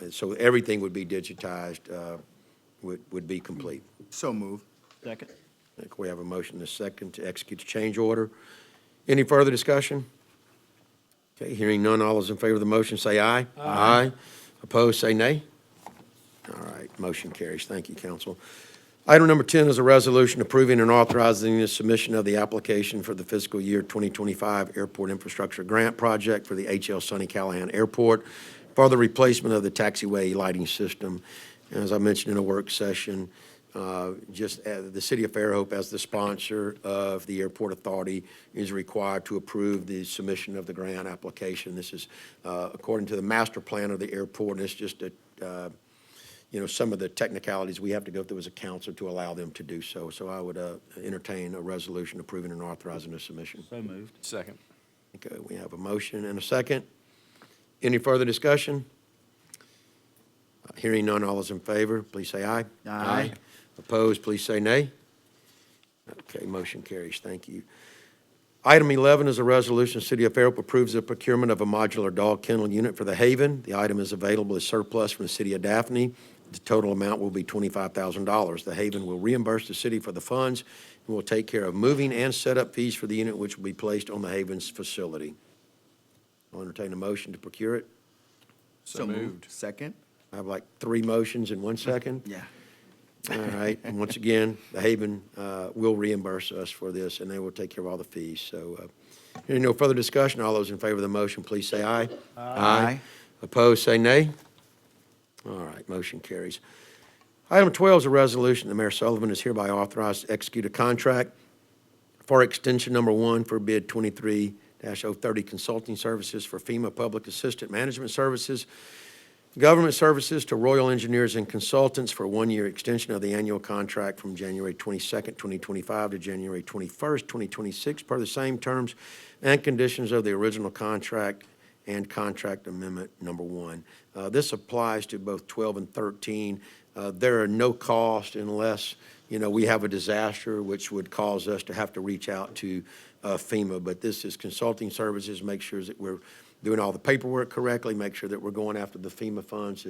so everything would be digitized, would be complete. So moved. Second. I think we have a motion and a second to execute the change order. Any further discussion? Okay, hearing none, all those in favor of the motion say aye. Aye. Opposed, say nay. All right, motion carries. Thank you, council. Item number 10 is a resolution approving and authorizing the submission of the application for the fiscal year 2025 Airport Infrastructure Grant Project for the H.L. Sonny Callahan Airport for the replacement of the taxiway lighting system. And as I mentioned in a work session, the city of Fairhope, as the sponsor of the airport authority, is required to approve the submission of the grant application. This is according to the master plan of the airport, and it's just some of the technicalities we have to go through as a council to allow them to do so. So I would entertain a resolution approving and authorizing the submission. So moved. Second. Okay, we have a motion and a second. Any further discussion? Hearing none, all those in favor, please say aye. Aye. Opposed, please say nay. Okay, motion carries. Thank you. Item 11 is a resolution. City of Fairhope approves the procurement of a modular dog kennel unit for the Haven. The item is available as surplus from the city of Daphne. The total amount will be $25,000. The Haven will reimburse the city for the funds and will take care of moving and setup fees for the unit, which will be placed on the Haven's facility. I'll entertain a motion to procure it. So moved. Second? I have like 3 motions in 1 second. Yeah. All right, and once again, the Haven will reimburse us for this, and they will take care of all the fees. So, hearing no further discussion, all those in favor of the motion, please say aye. Aye. Opposed, say nay. All right, motion carries. Item 12 is a resolution that Mayor Sullivan is hereby authorized to execute a contract for extension number 1 for bid 23-030 consulting services for FEMA Public Assistant Management Services Government services to Royal Engineers and Consultants for a one-year extension of the annual contract from January 22nd, 2025 to January 21st, 2026, per the same terms and conditions of the original contract and contract amendment number 1. This applies to both 12 and 13. There are no costs unless, we have a disaster which would cause us to have to reach out to FEMA. But this is consulting services, make sure that we're doing all the paperwork correctly, make sure that we're going after the FEMA funds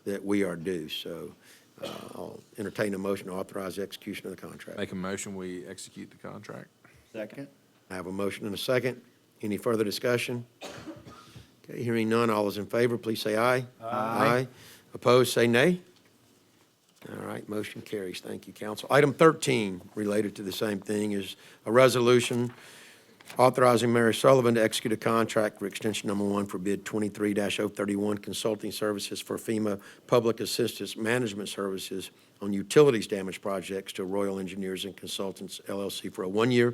that we are due. So I'll entertain a motion to authorize the execution of the contract. Make a motion, we execute the contract. Second. I have a motion and a second. Any further discussion? Okay, hearing none, all those in favor, please say aye. Aye. Opposed, say nay. All right, motion carries. Thank you, council. Item 13, related to the same thing, is a resolution authorizing Mary Sullivan to execute a contract for extension number 1 for bid 23-031 consulting services for FEMA Public Assistance Management Services on utilities damage projects to Royal Engineers and Consultants, LLC, for a one-year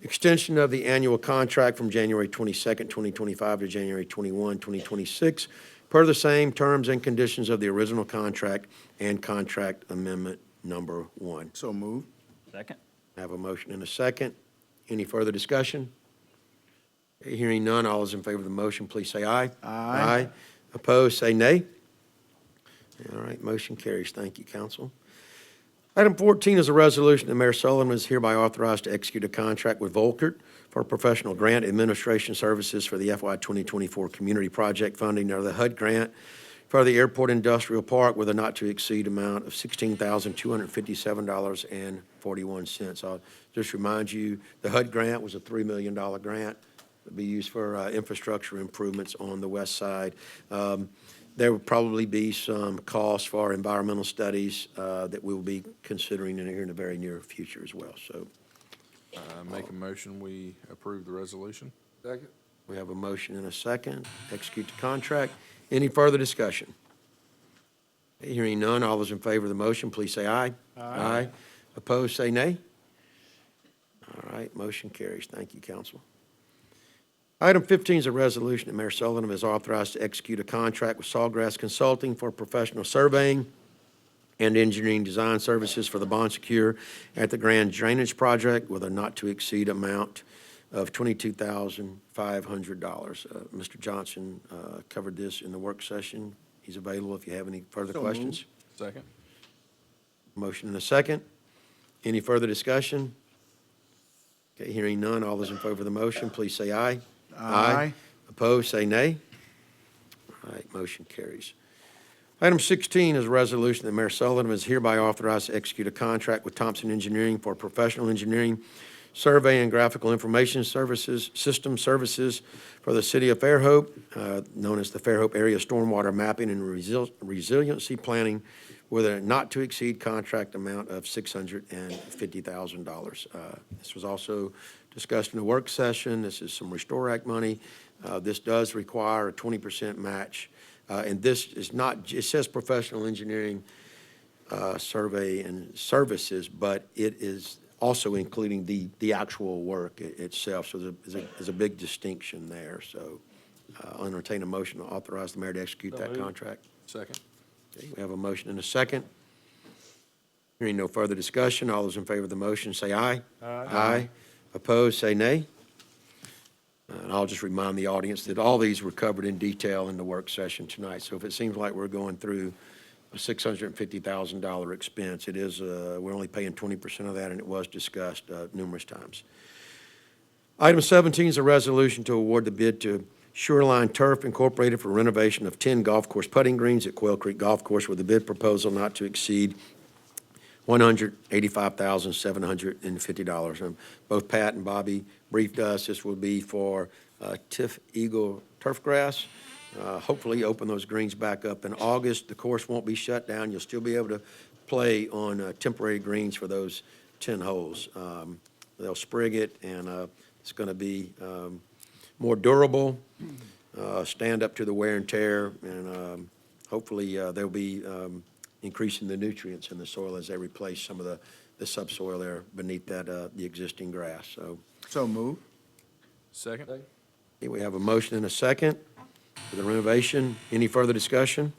extension of the annual contract from January 22nd, 2025 to January 21, 2026, per the same terms and conditions of the original contract and contract amendment number 1. So moved. Second. I have a motion and a second. Any further discussion? Okay, hearing none, all those in favor of the motion, please say aye. Aye. Opposed, say nay. All right, motion carries. Thank you, council. Item 14 is a resolution that Mayor Sullivan is hereby authorized to execute a contract with Volkert for professional grant administration services for the FY 2024 community project funding under the HUD grant for the Airport Industrial Park with a not-to-exceed amount of $16,257.41. I'll just remind you, the HUD grant was a $3 million grant to be used for infrastructure improvements on the west side. There will probably be some costs for environmental studies that we will be considering here in the very near future as well. So Make a motion, we approve the resolution. Second. we have a motion and a second. Execute the contract. Any further discussion? Hearing none, all those in favor of the motion, please say aye. Aye. Opposed, say nay. All right, motion carries. Thank you, council. Item 15 is a resolution that Mayor Sullivan is authorized to execute a contract with Sawgrass Consulting for professional surveying and engineering design services for the bond secure at the Grand Drainage Project with a not-to-exceed amount of $22,500. Mr. Johnson covered this in the work session. He's available if you have any further So questions. Second. Motion and a second. Any further discussion? Okay, hearing none, all those in favor of the motion, please say aye. Aye. Opposed, say nay. All right, motion carries. Item 16 is a resolution that Mayor Sullivan is hereby authorized to execute a contract with Thompson Engineering for professional engineering, survey, and graphical information services, system services for the city of Fairhope, known as the Fairhope Area Stormwater Mapping and Resiliency Planning, with a not-to-exceed contract amount of $650,000. This was also discussed in the work session. This is some Restore Act money. This does require a 20% match. And this is not, it says professional engineering, survey and services, but it is also including the actual work itself. So there's a big distinction there. So I'll entertain a motion to authorize the mayor to execute that contract. Second. Okay, we have a motion and a second. Hearing no further discussion, all those in favor of the motion say aye. Aye. Opposed, say nay. And I'll just remind the audience that all these were covered in detail in the work session tonight. So if it seems like we're going through a $650,000 expense, it is, we're only paying 20% of that, and it was discussed numerous times. Item 17 is a resolution to award the bid to Shoreline Turf Incorporated for renovation of 10 golf course putting greens at Quail Creek Golf Course with a bid proposal not to exceed $185,750. Both Pat and Bobby briefed us. This will be for Tiff Eagle turf grass. Hopefully open those greens back up in August. The course won't be shut down. You'll still be able to play on temporary greens for those 10 holes. They'll sprig it, and it's going to be more durable, stand up to the wear and tear, and hopefully they'll be increasing the nutrients in the soil as they replace some of the subsoil there beneath that the existing grass. So moved. Second. Okay, we have a motion and a second for the renovation. Any further discussion?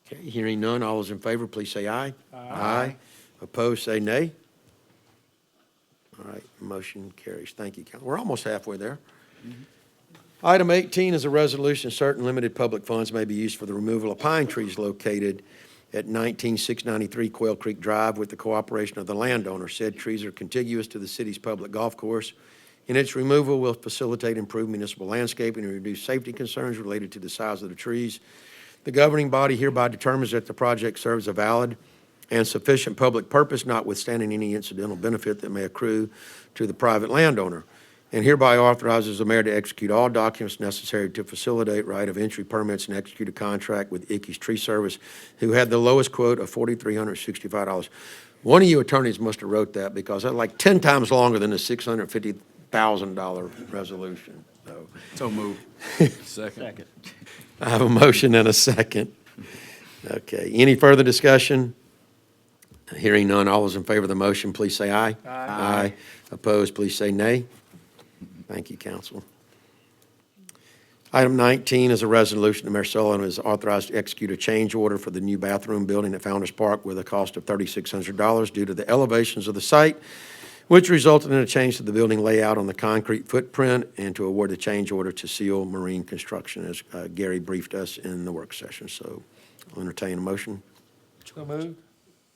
Okay, hearing none, all those in favor, please say aye. Aye. Opposed, say nay. All right, motion carries. Thank you, Council. We're almost halfway there. Item 18 is a resolution, certain limited public funds may be used for the removal of pine trees located at 19693 Quail Creek Drive with the cooperation of the landowner. Said trees are contiguous to the city's public golf course, and its removal will facilitate improved municipal landscaping and reduce safety concerns related to the size of the trees. The governing body hereby determines that the project serves a valid and sufficient public purpose, notwithstanding any incidental benefit that may accrue to the private landowner, and hereby authorizes the mayor to execute all documents necessary to facilitate right of entry permits and execute a contract with Ickes Tree Service, who had the lowest quote of $4,365. One of you attorneys must have wrote that, because that's like 10 times longer than the $650,000 resolution. So moved. Second. I have a motion and a second. Okay, any further discussion? Hearing none, all those in favor of the motion, please say aye. Aye. Opposed, please say nay. Thank you, council. Item 19 is a resolution. The Mayor Sullivan is authorized to execute a change order for the new bathroom building at Founders Park with a cost of $3,600 due to the elevations of the site, which resulted in a change to the building layout on the concrete footprint, and to award the change order to Seal Marine Construction, as Gary briefed us in the work session. So I'll entertain a motion. So moved.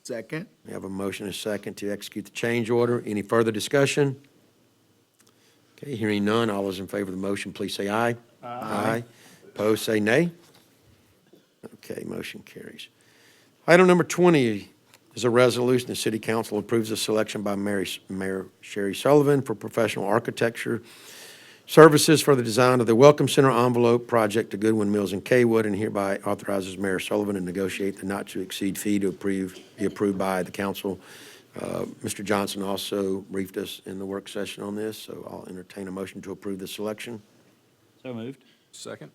Second. We have a motion and a second to execute the change order. Any further discussion? Okay, hearing none, all those in favor of the motion, please say aye. Aye. Opposed, say nay. Okay, motion carries. Item number 20 is a resolution. The City Council approves the selection by Mayor Sherry Sullivan for professional architecture services for the design of the Welcome Center envelope project to Goodwin Mills in Kaywood, and hereby authorizes Mayor Sullivan to negotiate the not-to-exceed fee to be approved by the council. Mr. Johnson also briefed us in the work session on this, so I'll entertain a motion to approve the selection. So moved. Second.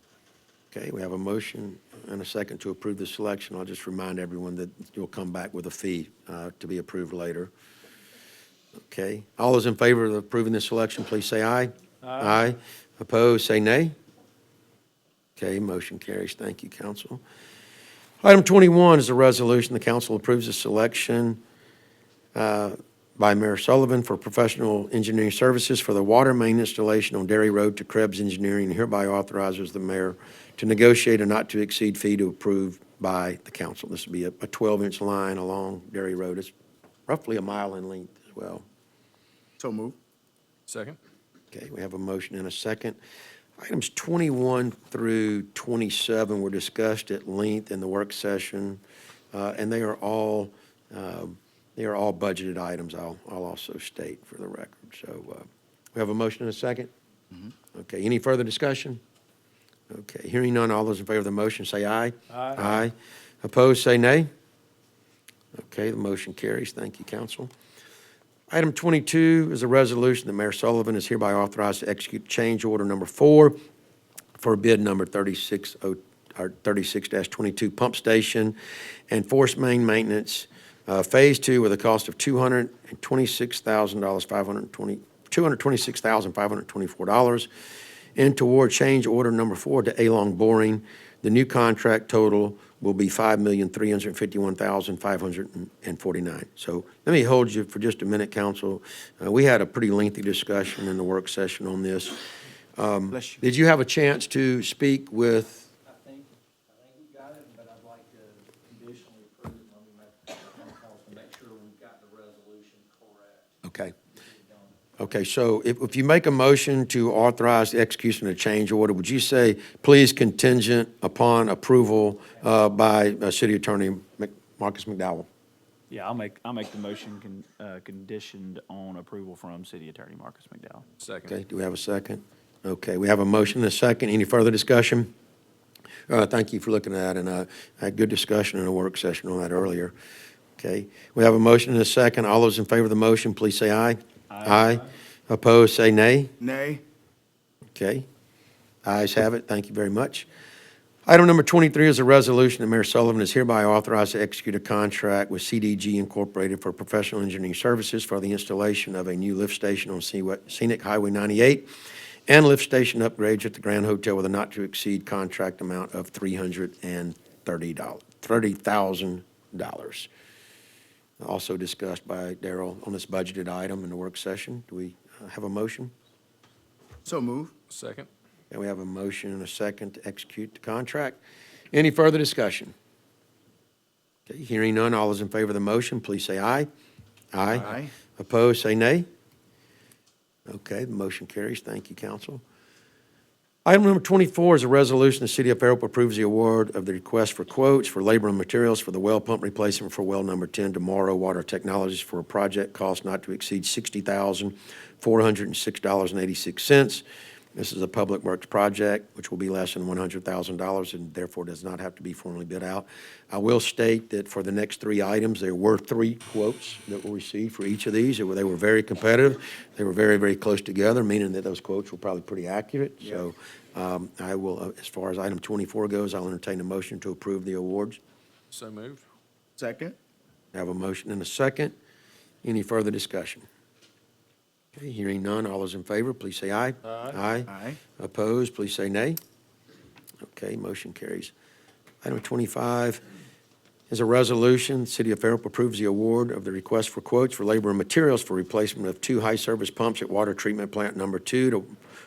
Okay, we have a motion and a second to approve the selection. I'll just remind everyone that you'll come back with a fee to be approved later. Okay, all those in favor of approving the selection, please say aye. Aye. Opposed, say nay. Okay, motion carries. Thank you, council. Item 21 is a resolution. The council approves the selection by Mayor Sullivan for professional engineering services for the water main installation on Dairy Road to Krebs Engineering, and hereby authorizes the mayor to negotiate a not-to-exceed fee to approve by the council. This would be a 12-inch line along Dairy Road. It's roughly a mile in length as well. So moved. Second. Okay, we have a motion and a second. Items 21 through 27 were discussed at length in the work session, and they are all budgeted items. I'll also state for the record. So we have a motion and a second. Okay, any further discussion? Okay, hearing none, all those in favor of the motion say aye. Aye. Opposed, say nay. Okay, the motion carries. Thank you, council. Item 22 is a resolution that Mayor Sullivan is hereby authorized to execute change order number 4 for bid number 36-22 pump station and force main maintenance, phase 2, with a cost of $226,524, and toward change order number 4 to A-Long Boring. The new contract total will be $5,351,549. So let me hold you for just a minute, council. We had a pretty lengthy discussion in the work session on this. Bless you. Did you have a chance to speak with? I think we got it, but I'd like to conditionally approve it when we make the phone calls to make sure we've got the resolution correct. Okay. Okay, so if you make a motion to authorize the execution of a change order, would you say, please contingent upon approval by City Attorney Marcus McDowell? Yeah, I'll make the motion conditioned on approval from City Attorney Marcus McDowell. Second. Okay, do we have a second? Okay, we have a motion and a second. Any further discussion? Thank you for looking at that, and I had good discussion in a work session on that earlier. Okay, we have a motion and a second. All those in favor of the motion, please say aye. Aye. Opposed, say nay. Nay. Okay. Ayes have it. Thank you very much. Item number 23 is a resolution that Mayor Sullivan is hereby authorized to execute a contract with CDG Incorporated for professional engineering services for the installation of a new lift station on Scenic Highway 98 and lift station upgrades at the Grand Hotel with a not-to-exceed contract amount of $330. $30,000. Also discussed by Darrell on this budgeted item in the work session. Do we have a motion? So move. Second. And we have a motion and a second to execute the contract. Any further discussion? Okay, hearing none, all those in favor of the motion, please say aye. Aye. Opposed, say nay. Okay, the motion carries. Thank you, council. Item number 24 is a resolution. The City of Fairhope approves the award of the request for quotes for labor and materials for the well pump replacement for well number 10 to Morrow Water Technologies for a project cost not to exceed $60,406.86. This is a public works project, which will be less than $100,000 and therefore does not have to be formally bid out. I will state that for the next three items, there were three quotes that were received for each of these. They were very competitive. They were very, very close together, meaning that those quotes were probably pretty accurate. So I will, as far as item 24 goes, I'll entertain a motion to approve the awards. So moved. Second. I have a motion and a second. Any further discussion? Okay, hearing none, all those in favor, please say aye. Aye. Aye. Opposed, please say nay. Okay, motion carries. Item 25 is a resolution. The City of Fairhope approves the award of the request for quotes for labor and materials for replacement of 2 high-service pumps at Water Treatment Plant Number 2 to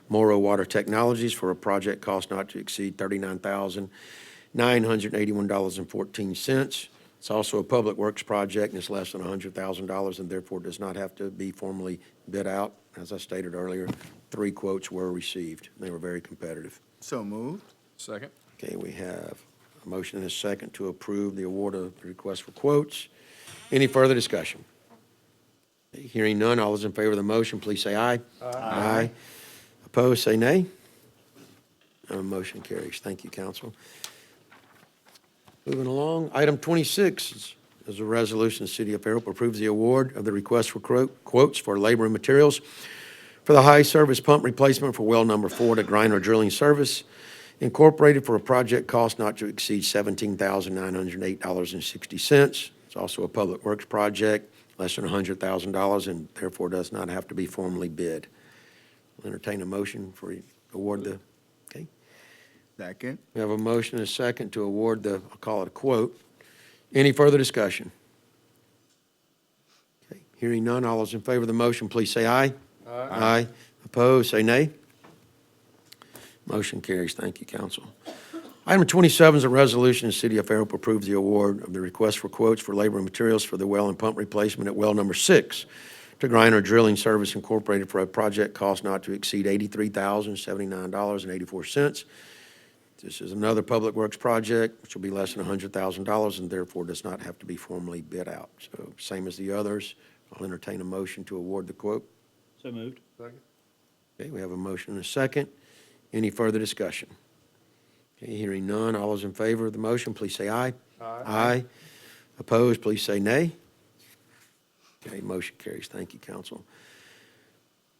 Morrow Water Technologies for a project cost not to exceed $39,981.14. It's also a public works project, and it's less than $100,000, and therefore does not have to be formally bid out. As I stated earlier, 3 quotes were received. They were very competitive. So moved. Second. Okay, we have a motion and a second to approve the award of the request for quotes. Any further discussion? Okay, hearing none, all those in favor of the motion, please say aye. Aye. Opposed, say nay. Motion carries. Thank you, council. Moving along, item 26 is a resolution. The City of Fairhope approves the award of the request for quotes for labor and materials for the high-service pump replacement for well number 4 to Griner Drilling Service Incorporated for a project cost not to exceed $17,908.60. It's also a public works project, less than $100,000, and therefore does not have to be formally bid. I'll entertain a motion for award the, okay? Second. We have a motion and a second to award the, I'll call it a quote. Any further discussion? Okay, hearing none, all those in favor of the motion, please say aye. Aye. Opposed, say nay. Motion carries. Thank you, council. Item 27 is a resolution. The City of Fairhope approves the award of the request for quotes for labor and materials for the well and pump replacement at well number 6 to Griner Drilling Service Incorporated for a project cost not to exceed $83,079.84. This is another public works project, which will be less than $100,000 and therefore does not have to be formally bid out. So same as the others, I'll entertain a motion to award the quote. So moved. Okay, we have a motion and a second. Any further discussion? Okay, hearing none, all those in favor of the motion, please say aye. Aye. Opposed, please say nay. Okay, motion carries. Thank you, council.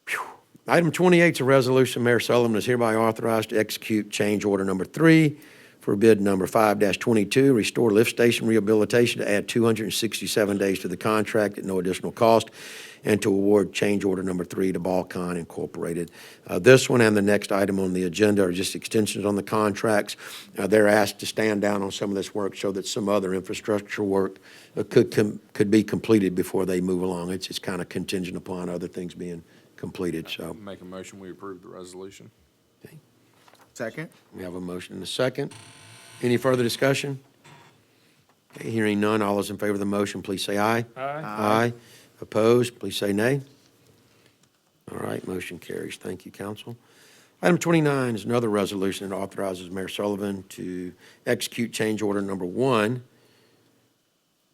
Phew. Item 28 is a resolution. Mayor Sullivan is hereby authorized to execute change order number 3 for bid number 5-22, restore lift station rehabilitation to add 267 days to the contract at no additional cost, and to award change order number 3 to Balcon Incorporated. This one and the next item on the agenda are just extensions on the contracts. They're asked to stand down on some of this work so that some other infrastructure work could be completed before they move along. It's just kind of contingent upon other things being completed, so. Make a motion, we approve the resolution. Second. We have a motion and a second. Any further discussion? Okay, hearing none, all those in favor of the motion, please say aye. Aye. Opposed, please say nay. All right, motion carries. Thank you, council. Item 29 is another resolution that authorizes Mayor Sullivan to execute change order number 1.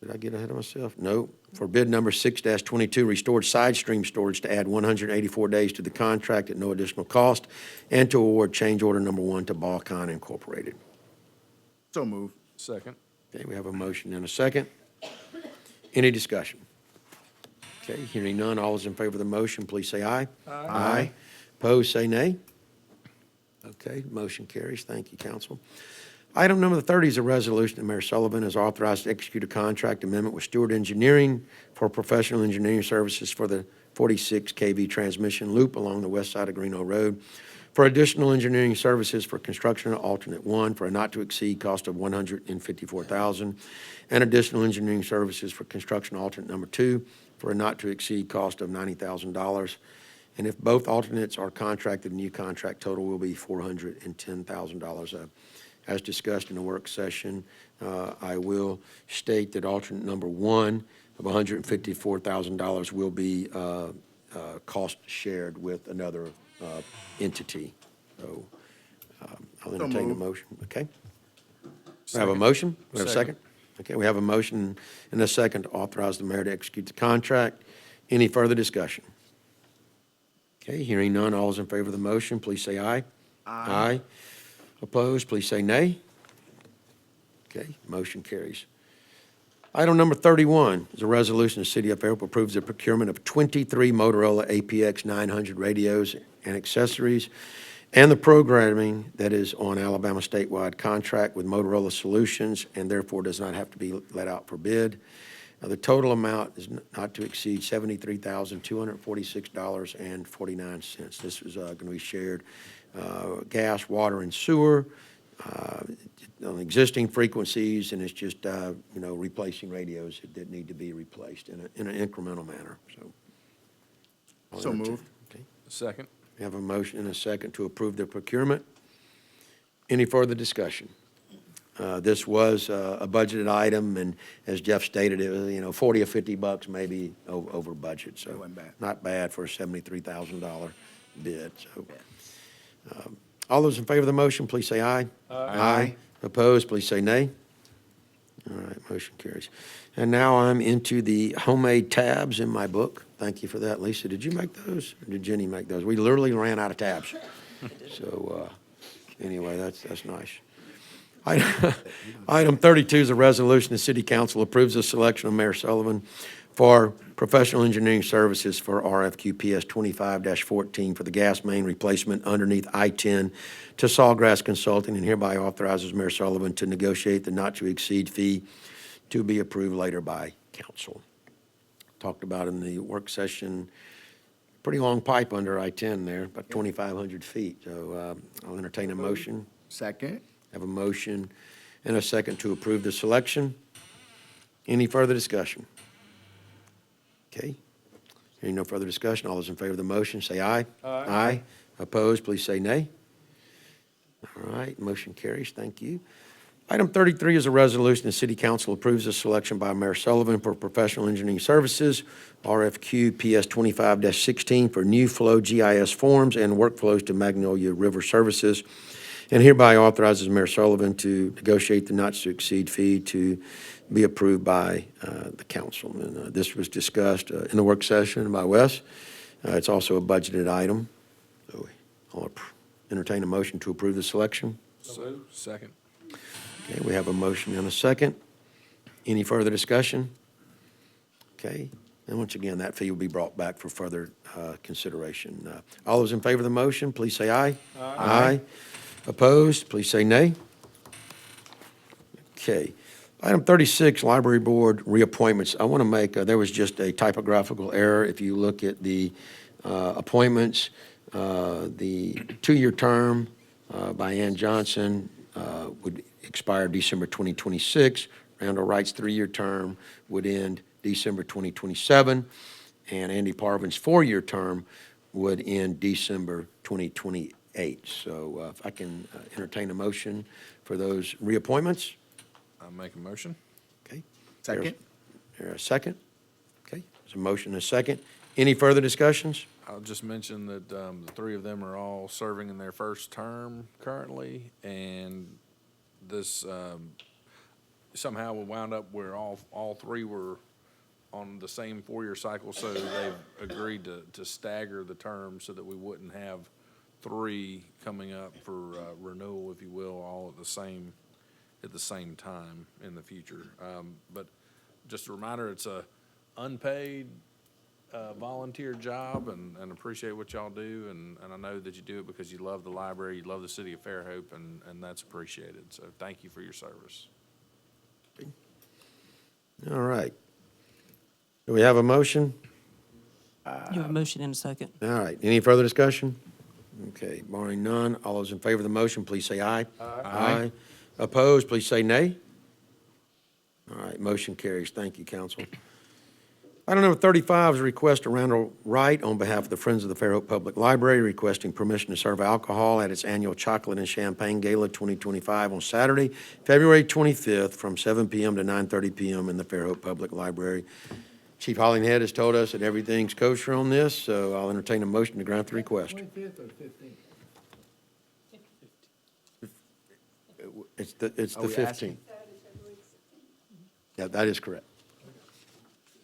Did I get ahead of myself? No. For bid number 6-22, restored side stream storage to add 184 days to the contract at no additional cost, and to award change order number 1 to Balcon Incorporated. So moved. Second. Okay, we have a motion and a second. Any discussion? Okay, hearing none, all those in favor of the motion, please say aye. Aye. Opposed, say nay. Okay, motion carries. Thank you, council. Item number 30 is a resolution that Mayor Sullivan is authorized to execute a contract amendment with Stewart Engineering for professional engineering services for the 46 kV transmission loop along the west side of Greeno Road for additional engineering services for construction of alternate one for a not-to-exceed cost of $154,000, and additional engineering services for construction alternate number two for a not-to-exceed cost of $90,000. And if both alternates are contracted, the new contract total will be $410,000. As discussed in the work session, I will state that alternate number one of $154,000 will be cost shared with another entity. So I'll entertain a moved. motion. Okay? We have a motion? We have a second? Okay, we have a motion and a second to authorize the mayor to execute the contract. Any further discussion? Okay, hearing none, all those in favor of the motion, please say aye. Aye. Opposed, please say nay. Okay, motion carries. Item number 31 is a resolution the City of Fairhope approves the procurement of 23 Motorola APX 900 radios and accessories and the programming that is on Alabama statewide contract with Motorola Solutions and therefore does not have to be let out for bid. The total amount is not to exceed $73,246.49. This is going to be shared gas, water, and sewer on existing frequencies, and it's just, replacing radios that need to be replaced in an incremental manner, so. So moved. Okay. Second. We have a motion and a second to approve the procurement. Any further discussion? This was a budgeted item, and as Jeff stated, it was, 40 or 50 bucks maybe over budget, so. It wasn't bad. Not bad for a $73,000 bid, so. All those in favor of the motion, please say aye. Aye. Opposed, please say nay. All right, motion carries. And now I'm into the homemade tabs in my book. Thank you for that. Lisa, did you make those, or did Jenny make those? We literally ran out of tabs. So, anyway, that's nice. Item 32 is a resolution. The City Council approves the selection of Mayor Sullivan for professional engineering services for RFQ PS 25-14 for the gas main replacement underneath I-10 to Sawgrass Consulting, and hereby authorizes Mayor Sullivan to negotiate the not-to-exceed fee to be approved later by council. Talked about in the work session, pretty long pipe under I-10 there, about 2,500 feet. So I'll entertain a motion. Second. Have a motion and a second to approve the selection. Any further discussion? Okay. Hearing no further discussion, all those in favor of the motion, say aye. Aye. Opposed, please say nay. All right, motion carries. Thank you. Item 33 is a resolution. The City Council approves the selection by Mayor Sullivan for professional engineering services, RFQ PS 25-16 for new flow GIS forms and workflows to Magnolia River Services, and hereby authorizes Mayor Sullivan to negotiate the not-to-exceed fee to be approved by the council. And this was discussed in the work session by Wes. It's also a budgeted item. So I'll entertain a motion to approve the selection. So, second. Okay, we have a motion and a second. Any further discussion? Okay, and once again, that fee will be brought back for further consideration. All those in favor of the motion, please say aye. Aye. Opposed, please say nay. Okay. Item 36, Library Board reappointments. I want to make, there was just a typographical error. If you look at the appointments, the two-year term by Ann Johnson would expire December 2026. Randall Wright's three-year term would end December 2027. And Andy Parvin's four-year term would end December 2028. So if I can entertain a motion for those reappointments. I'll make a motion. Okay. Second. There a second? Okay, there's a motion and a second. Any further discussions? I'll just mention that the three of them are all serving in their first term currently, and this somehow we wound up where all three were on the same four-year cycle, so they've agreed to stagger the terms so that we wouldn't have three coming up for renewal, if you will, all at the same time in the future. But just a reminder, it's a unpaid volunteer job, and appreciate what y'all do, and I know that you do it because you love the library, you love the city of Fairhope, and that's appreciated. So thank you for your service. All right. Do we have a motion? You have a motion and a second. All right, any further discussion? Okay, barring none, all those in favor of the motion, please say aye. Aye. Opposed, please say nay. All right, motion carries. Thank you, council. Item number 35 is a request to Randall Wright on behalf of the Friends of the Fairhope Public Library requesting permission to serve alcohol at its annual Chocolate and Champagne Gala 2025 on Saturday, February 25th from 7 p.m. to 9:30 p.m. in the Fairhope Public Library. Chief Hollinghead has told us that everything's kosher on this, so I'll entertain a motion to grant the request. 25th or 15th? It's the Are we 15th. asking? Yeah, that is correct.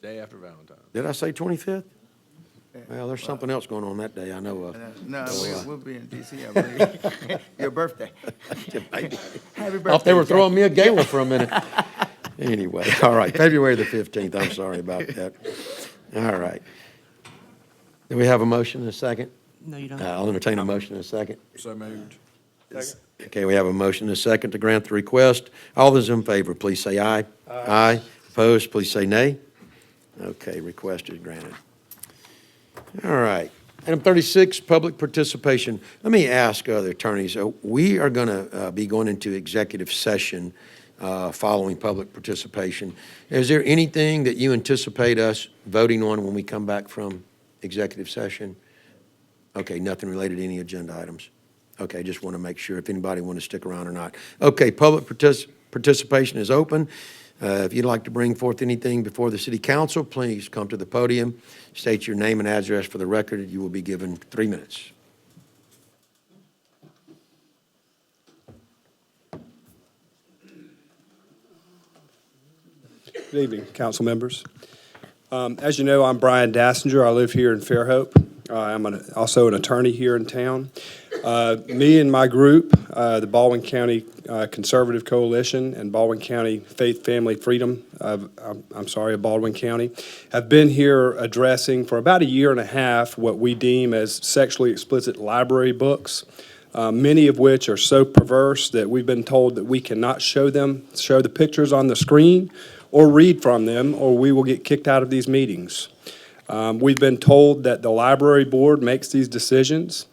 Day after Valentine's. Did I say 25th? Well, there's something else going on that day I know of. No, we'll be in DC, I believe. Your birthday. Happy birthday. Thought they were Jack. throwing me a gala for a minute. Anyway, all right, February the 15th, I'm sorry about that. All right. Do we have a motion and a second? No, you don't. I'll entertain a motion and a second. So moved. Okay, we have a motion and a second to grant the request. All those in favor, please say aye. Aye. Opposed, please say nay. Okay, request is granted. All right. Item 36, public participation. Let me ask other attorneys, we are going to be going into executive session following public participation. Is there anything that you anticipate us voting on when we come back from executive session? Okay, nothing related to any agenda items. Okay, just want to make sure if anybody want to stick around or not. Okay, public participation is open. If you'd like to bring forth anything before the city council, please come to the podium, state your name and address for the record. You will be given 3 minutes. Good evening, council members. As you know, I'm Brian Dassinger. I live here in Fairhope. I'm also an attorney here in town. Me and my group, the Baldwin County Conservative Coalition and Baldwin County Faith, Family, Freedom, of Baldwin County, have been here addressing for about a year and a half what we deem as sexually explicit library books, many of which are so perverse that we've been told that we cannot show the pictures on the screen or read from them, or we will get kicked out of these meetings. We've been told that the library board makes these decisions,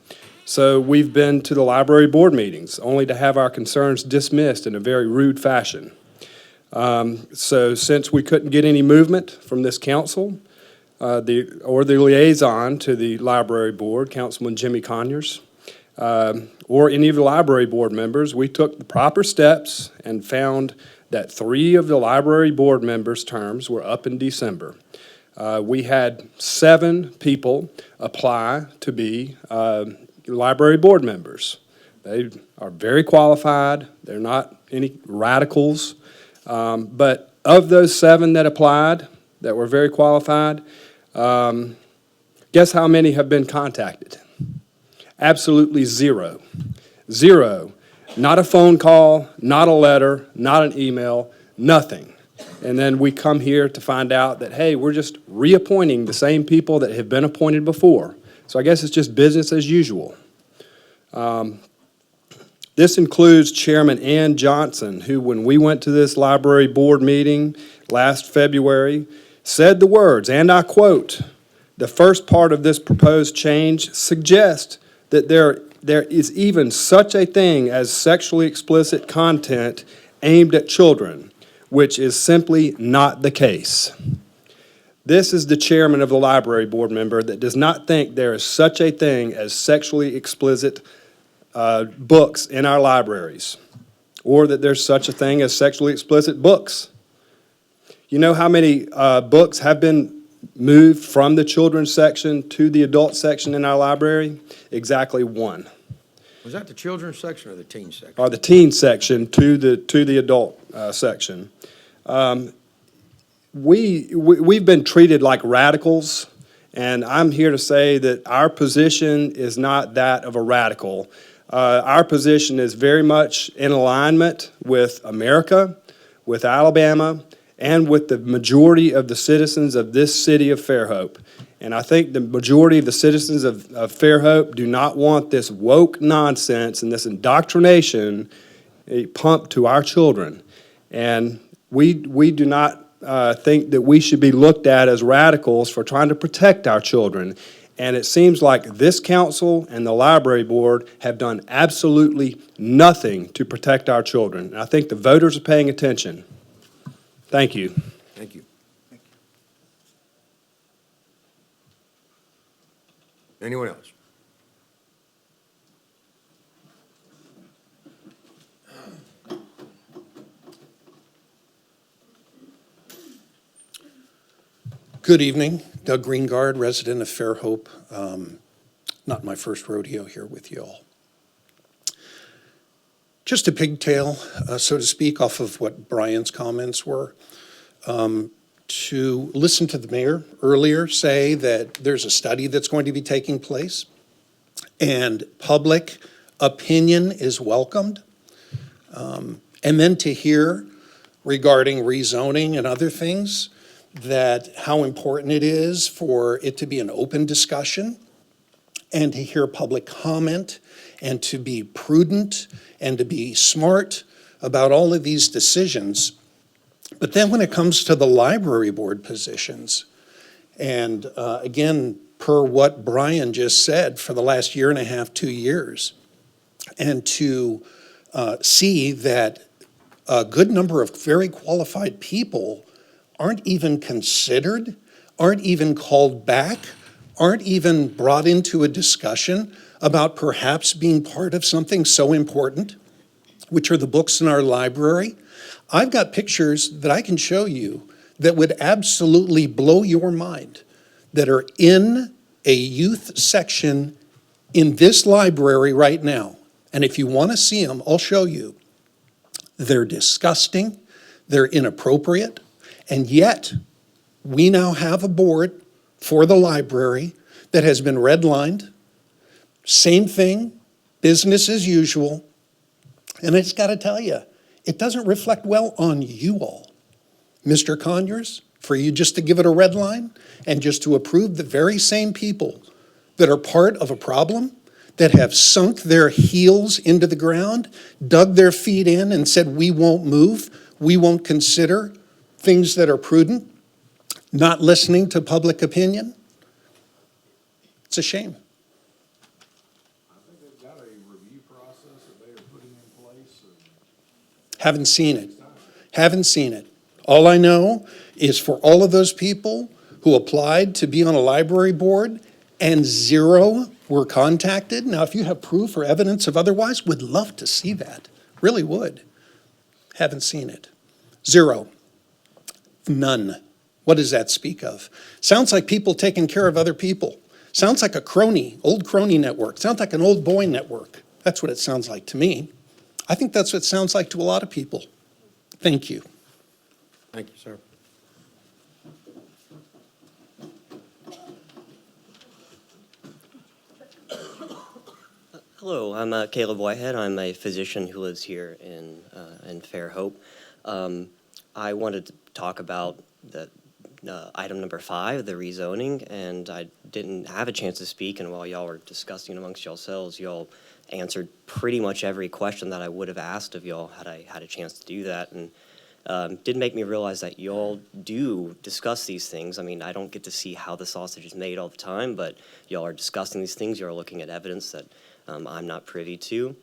so we've been to the library board meetings, only to have our concerns dismissed in a very rude fashion. So since we couldn't get any movement from this council, the liaison to the library board, Councilman Jimmy Conyers, or any of the library board members, we took the proper steps and found that 3 of the library board members' terms were up in December. We had 7 people apply to be library board members. They are very qualified. They're not any radicals. But of those 7 that applied, that were very qualified, guess how many have been contacted? Absolutely 0. 0. Not a phone call, not a letter, not an email, nothing. And then we come here to find out that, hey, we're just reappointing the same people that have been appointed before. So I guess it's just business as usual. This includes Chairman Ann Johnson, who, when we went to this library board meeting last February, said the words, and I quote, "The first part of this proposed change suggests that there is even such a thing as sexually explicit content aimed at children, which is simply not the case." This is the chairman of the library board member that does not think there is such a thing as sexually explicit books in our libraries, or that there's such a thing as sexually explicit books. You know how many books have been moved from the children's section to the adult section in our library? Exactly 1. Was that the children's section or the teen section? Or the teen section to the adult section. We've been treated like radicals, and I'm here to say that our position is not that of a radical. Our position is very much in alignment with America, with Alabama, and with the majority of the citizens of this city of Fairhope. And I think the majority of the citizens of Fairhope do not want this woke nonsense and this indoctrination pumped to our children. And we do not think that we should be looked at as radicals for trying to protect our children. And it seems like this council and the library board have done absolutely nothing to protect our children. And I think the voters are paying attention. Thank you. Thank you. Anyone else? Good evening. Doug Greengard, resident of Fairhope. Not my first rodeo here with you all. Just a pigtail, so to speak, off of what Brian's comments were. To listen to the mayor earlier say that there's a study that's going to be taking place and public opinion is welcomed. And then to hear regarding rezoning and other things, that how important it is for it to be an open discussion and to hear public comment and to be prudent and to be smart about all of these decisions. But then when it comes to the library board positions, and again, per what Brian just said, for the last year and a half, 2 years, and to see that a good number of very qualified people aren't even considered, aren't even called back, aren't even brought into a discussion about perhaps being part of something so important, which are the books in our library. I've got pictures that I can show you that would absolutely blow your mind that are in a youth section in this library right now. And if you want to see them, I'll show you. They're disgusting, they're inappropriate, and yet we now have a board for the library that has been redlined. Same thing, business as usual. And I just got to tell you, it doesn't reflect well on you all. Mr. Conyers, for you just to give it a red line and just to approve the very same people that are part of a problem, that have sunk their heels into the ground, dug their feet in and said, we won't move, we won't consider things that are prudent, not listening to public opinion. It's a shame. I think they've got a review process that they are putting in place. Haven't seen it. Haven't seen it. All I know is for all of those people who applied to be on a library board and 0 were contacted. Now, if you have proof or evidence of otherwise, would love to see that. Really would. Haven't seen it. 0. None. What does that speak of? Sounds like people taking care of other people. Sounds like a crony, old crony network. Sounds like an old boy network. That's what it sounds like to me. I think that's what it sounds like to a lot of people. Thank you. Thank you, sir. Hello, I'm Caleb Whitehead. I'm a physician who lives here in Fairhope. I wanted to talk about the item number 5, the rezoning, and I didn't have a chance to speak, and while y'all were discussing amongst yourselves, y'all answered pretty much every question that I would have asked of y'all had I had a chance to do that, and did make me realize that y'all do discuss these things. I mean, I don't get to see how the sausage is made all the time, but y'all are discussing these things. Y'all are looking at evidence that I'm not privy to.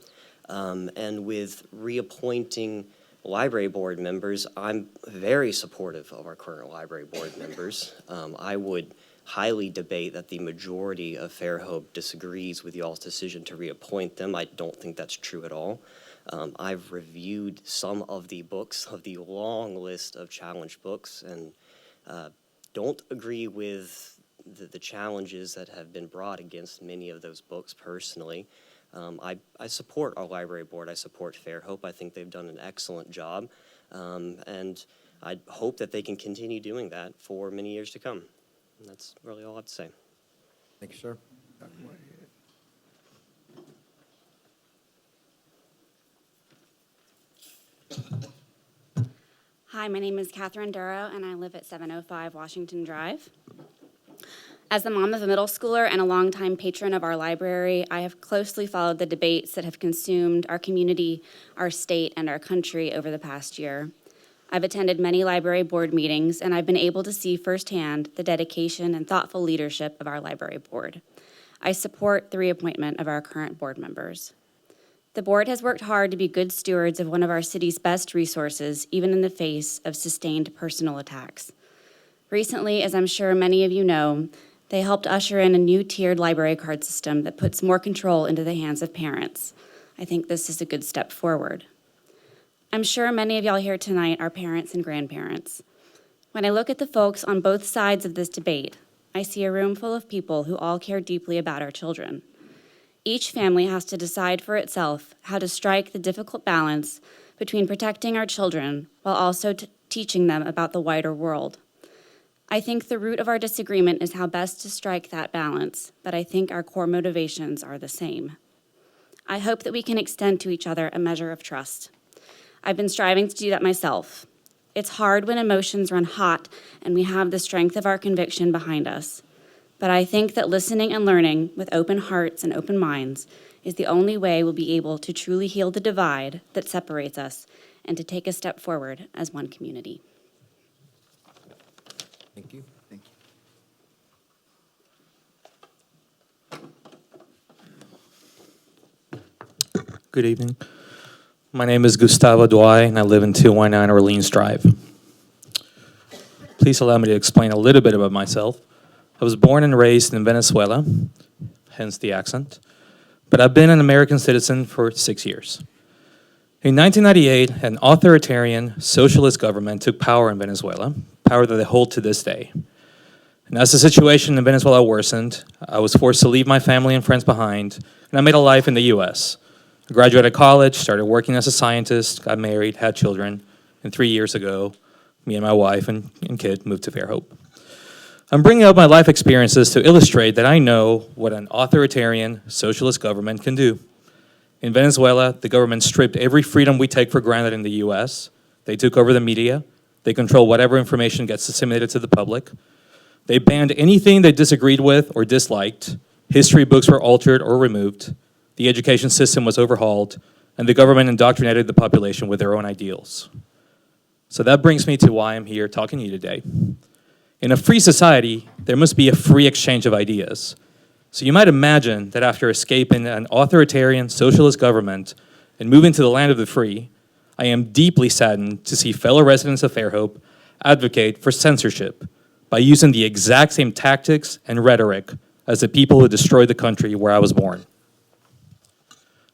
And with reappointing library board members, I'm very supportive of our current library board members. I would highly debate that the majority of Fairhope disagrees with y'all's decision to reappoint them. I don't think that's true at all. I've reviewed some of the books of the long list of challenge books and don't agree with the challenges that have been brought against many of those books personally. I support our library board. I support Fairhope. I think they've done an excellent job. And I hope that they can continue doing that for many years to come. And that's really all I have to say. Thank you, sir. Hi, my name is Catherine Duro, and I live at 705 Washington Drive. As the mom of a middle schooler and a longtime patron of our library, I have closely followed the debates that have consumed our community, our state, and our country over the past year. I've attended many library board meetings, and I've been able to see firsthand the dedication and thoughtful leadership of our library board. I support the reappointment of our current board members. The board has worked hard to be good stewards of one of our city's best resources, even in the face of sustained personal attacks. Recently, as I'm sure many of you know, they helped usher in a new tiered library card system that puts more control into the hands of parents. I think this is a good step forward. I'm sure many of y'all here tonight are parents and grandparents. When I look at the folks on both sides of this debate, I see a room full of people who all care deeply about our children. Each family has to decide for itself how to strike the difficult balance between protecting our children while also teaching them about the wider world. I think the root of our disagreement is how best to strike that balance, but I think our core motivations are the same. I hope that we can extend to each other a measure of trust. I've been striving to do that myself. It's hard when emotions run hot and we have the strength of our conviction behind us. But I think that listening and learning with open hearts and open minds is the only way we'll be able to truly heal the divide that separates us and to take a step forward as one community. Thank you. Thank you. Good evening. My name is Gustavo Duay, and I live in 219 Orleans Drive. Please allow me to explain a little bit about myself. I was born and raised in Venezuela, hence the accent, but I've been an American citizen for 6 years. In 1998, an authoritarian socialist government took power in Venezuela, power that they hold to this day. And as the situation in Venezuela worsened, I was forced to leave my family and friends behind, and I made a life in the US. I graduated college, started working as a scientist, got married, had children, and 3 years ago, me and my wife and kid moved to Fairhope. I'm bringing up my life experiences to illustrate that I know what an authoritarian socialist government can do. In Venezuela, the government stripped every freedom we take for granted in the US. They took over the media. They control whatever information gets disseminated to the public. They banned anything they disagreed with or disliked. History books were altered or removed. The education system was overhauled, and the government indoctrinated the population with their own ideals. So that brings me to why I'm here talking to you today. In a free society, there must be a free exchange of ideas. So you might imagine that after escaping an authoritarian socialist government and moving to the land of the free, I am deeply saddened to see fellow residents of Fairhope advocate for censorship by using the exact same tactics and rhetoric as the people who destroyed the country where I was born.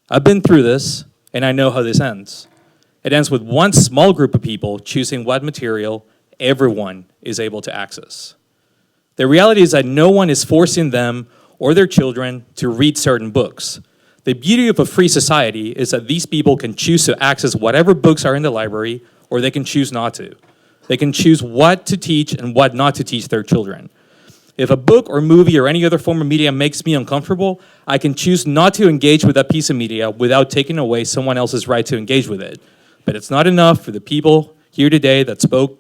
I've been through this, and I know how this ends. It ends with one small group of people choosing what material everyone is able to access. The reality is that no one is forcing them or their children to read certain books. The beauty of a free society is that these people can choose to access whatever books are in the library, or they can choose not to. They can choose what to teach and what not to teach their children. If a book or movie or any other form of media makes me uncomfortable, I can choose not to engage with that piece of media without taking away someone else's right to engage with it. But it's not enough for the people here today that spoke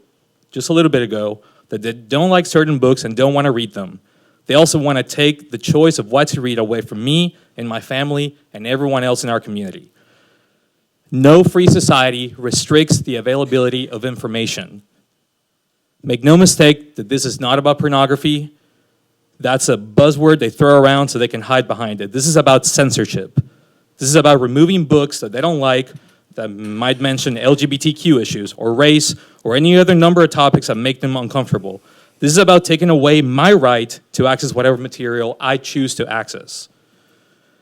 just a little bit ago that they don't like certain books and don't want to read them. They also want to take the choice of what to read away from me and my family and everyone else in our community. No free society restricts the availability of information. Make no mistake that this is not about pornography. That's a buzzword they throw around so they can hide behind it. This is about censorship. This is about removing books that they don't like, that might mention LGBTQ issues or race or any other number of topics that make them uncomfortable. This is about taking away my right to access whatever material I choose to access.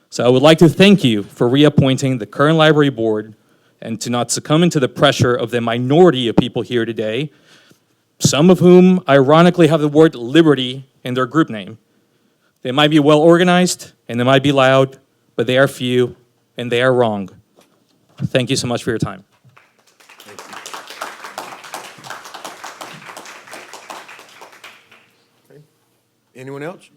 So I would like to thank you for reappointing the current library board and to not succumb to the pressure of the minority of people here today, some of whom ironically have the word liberty in their group name. They might be well organized and they might be loud, but they are few and they are wrong. Thank you so much for your time. Okay. Anyone else?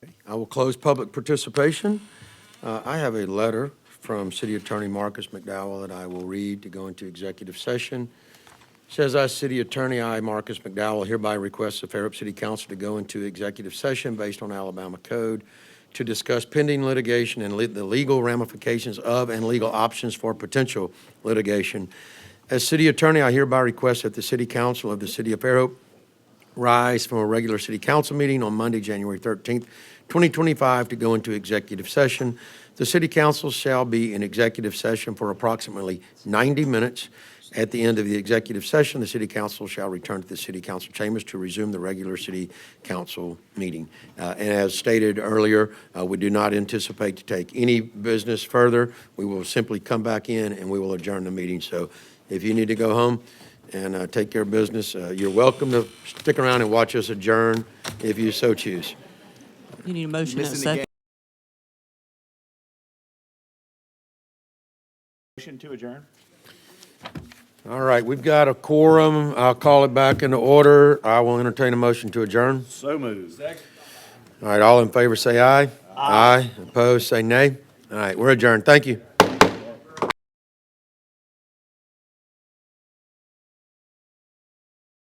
Okay. I will close public participation. I have a letter from City Attorney Marcus McDowell that I will read to go into executive session. It says, I, City Attorney, I, Marcus McDowell, hereby request the Fairhope City Council to go into executive session based on Alabama Code to discuss pending litigation and the legal ramifications of and legal options for potential litigation. As city attorney, I hereby request that the city council of the city of Fairhope rise from a regular city council meeting on Monday, January 13th, 2025, to go into executive session. The city council shall be in executive session for approximately 90 minutes. At the end of the executive session, the city council shall return to the city council chambers to resume the regular city council meeting. And as stated earlier, we do not anticipate to take any business further. We will simply come back in and we will adjourn the meeting. So if you need to go home and take care of business, you're welcome to stick around and watch us adjourn if you so choose. You need a motion and a Missing the second. game. Motion to adjourn? All right, we've got a quorum. I'll call it back into order. I will entertain a motion to adjourn. So moved. All right, all in favor say aye. Aye. Opposed, say nay. All right, we're adjourned. Thank you.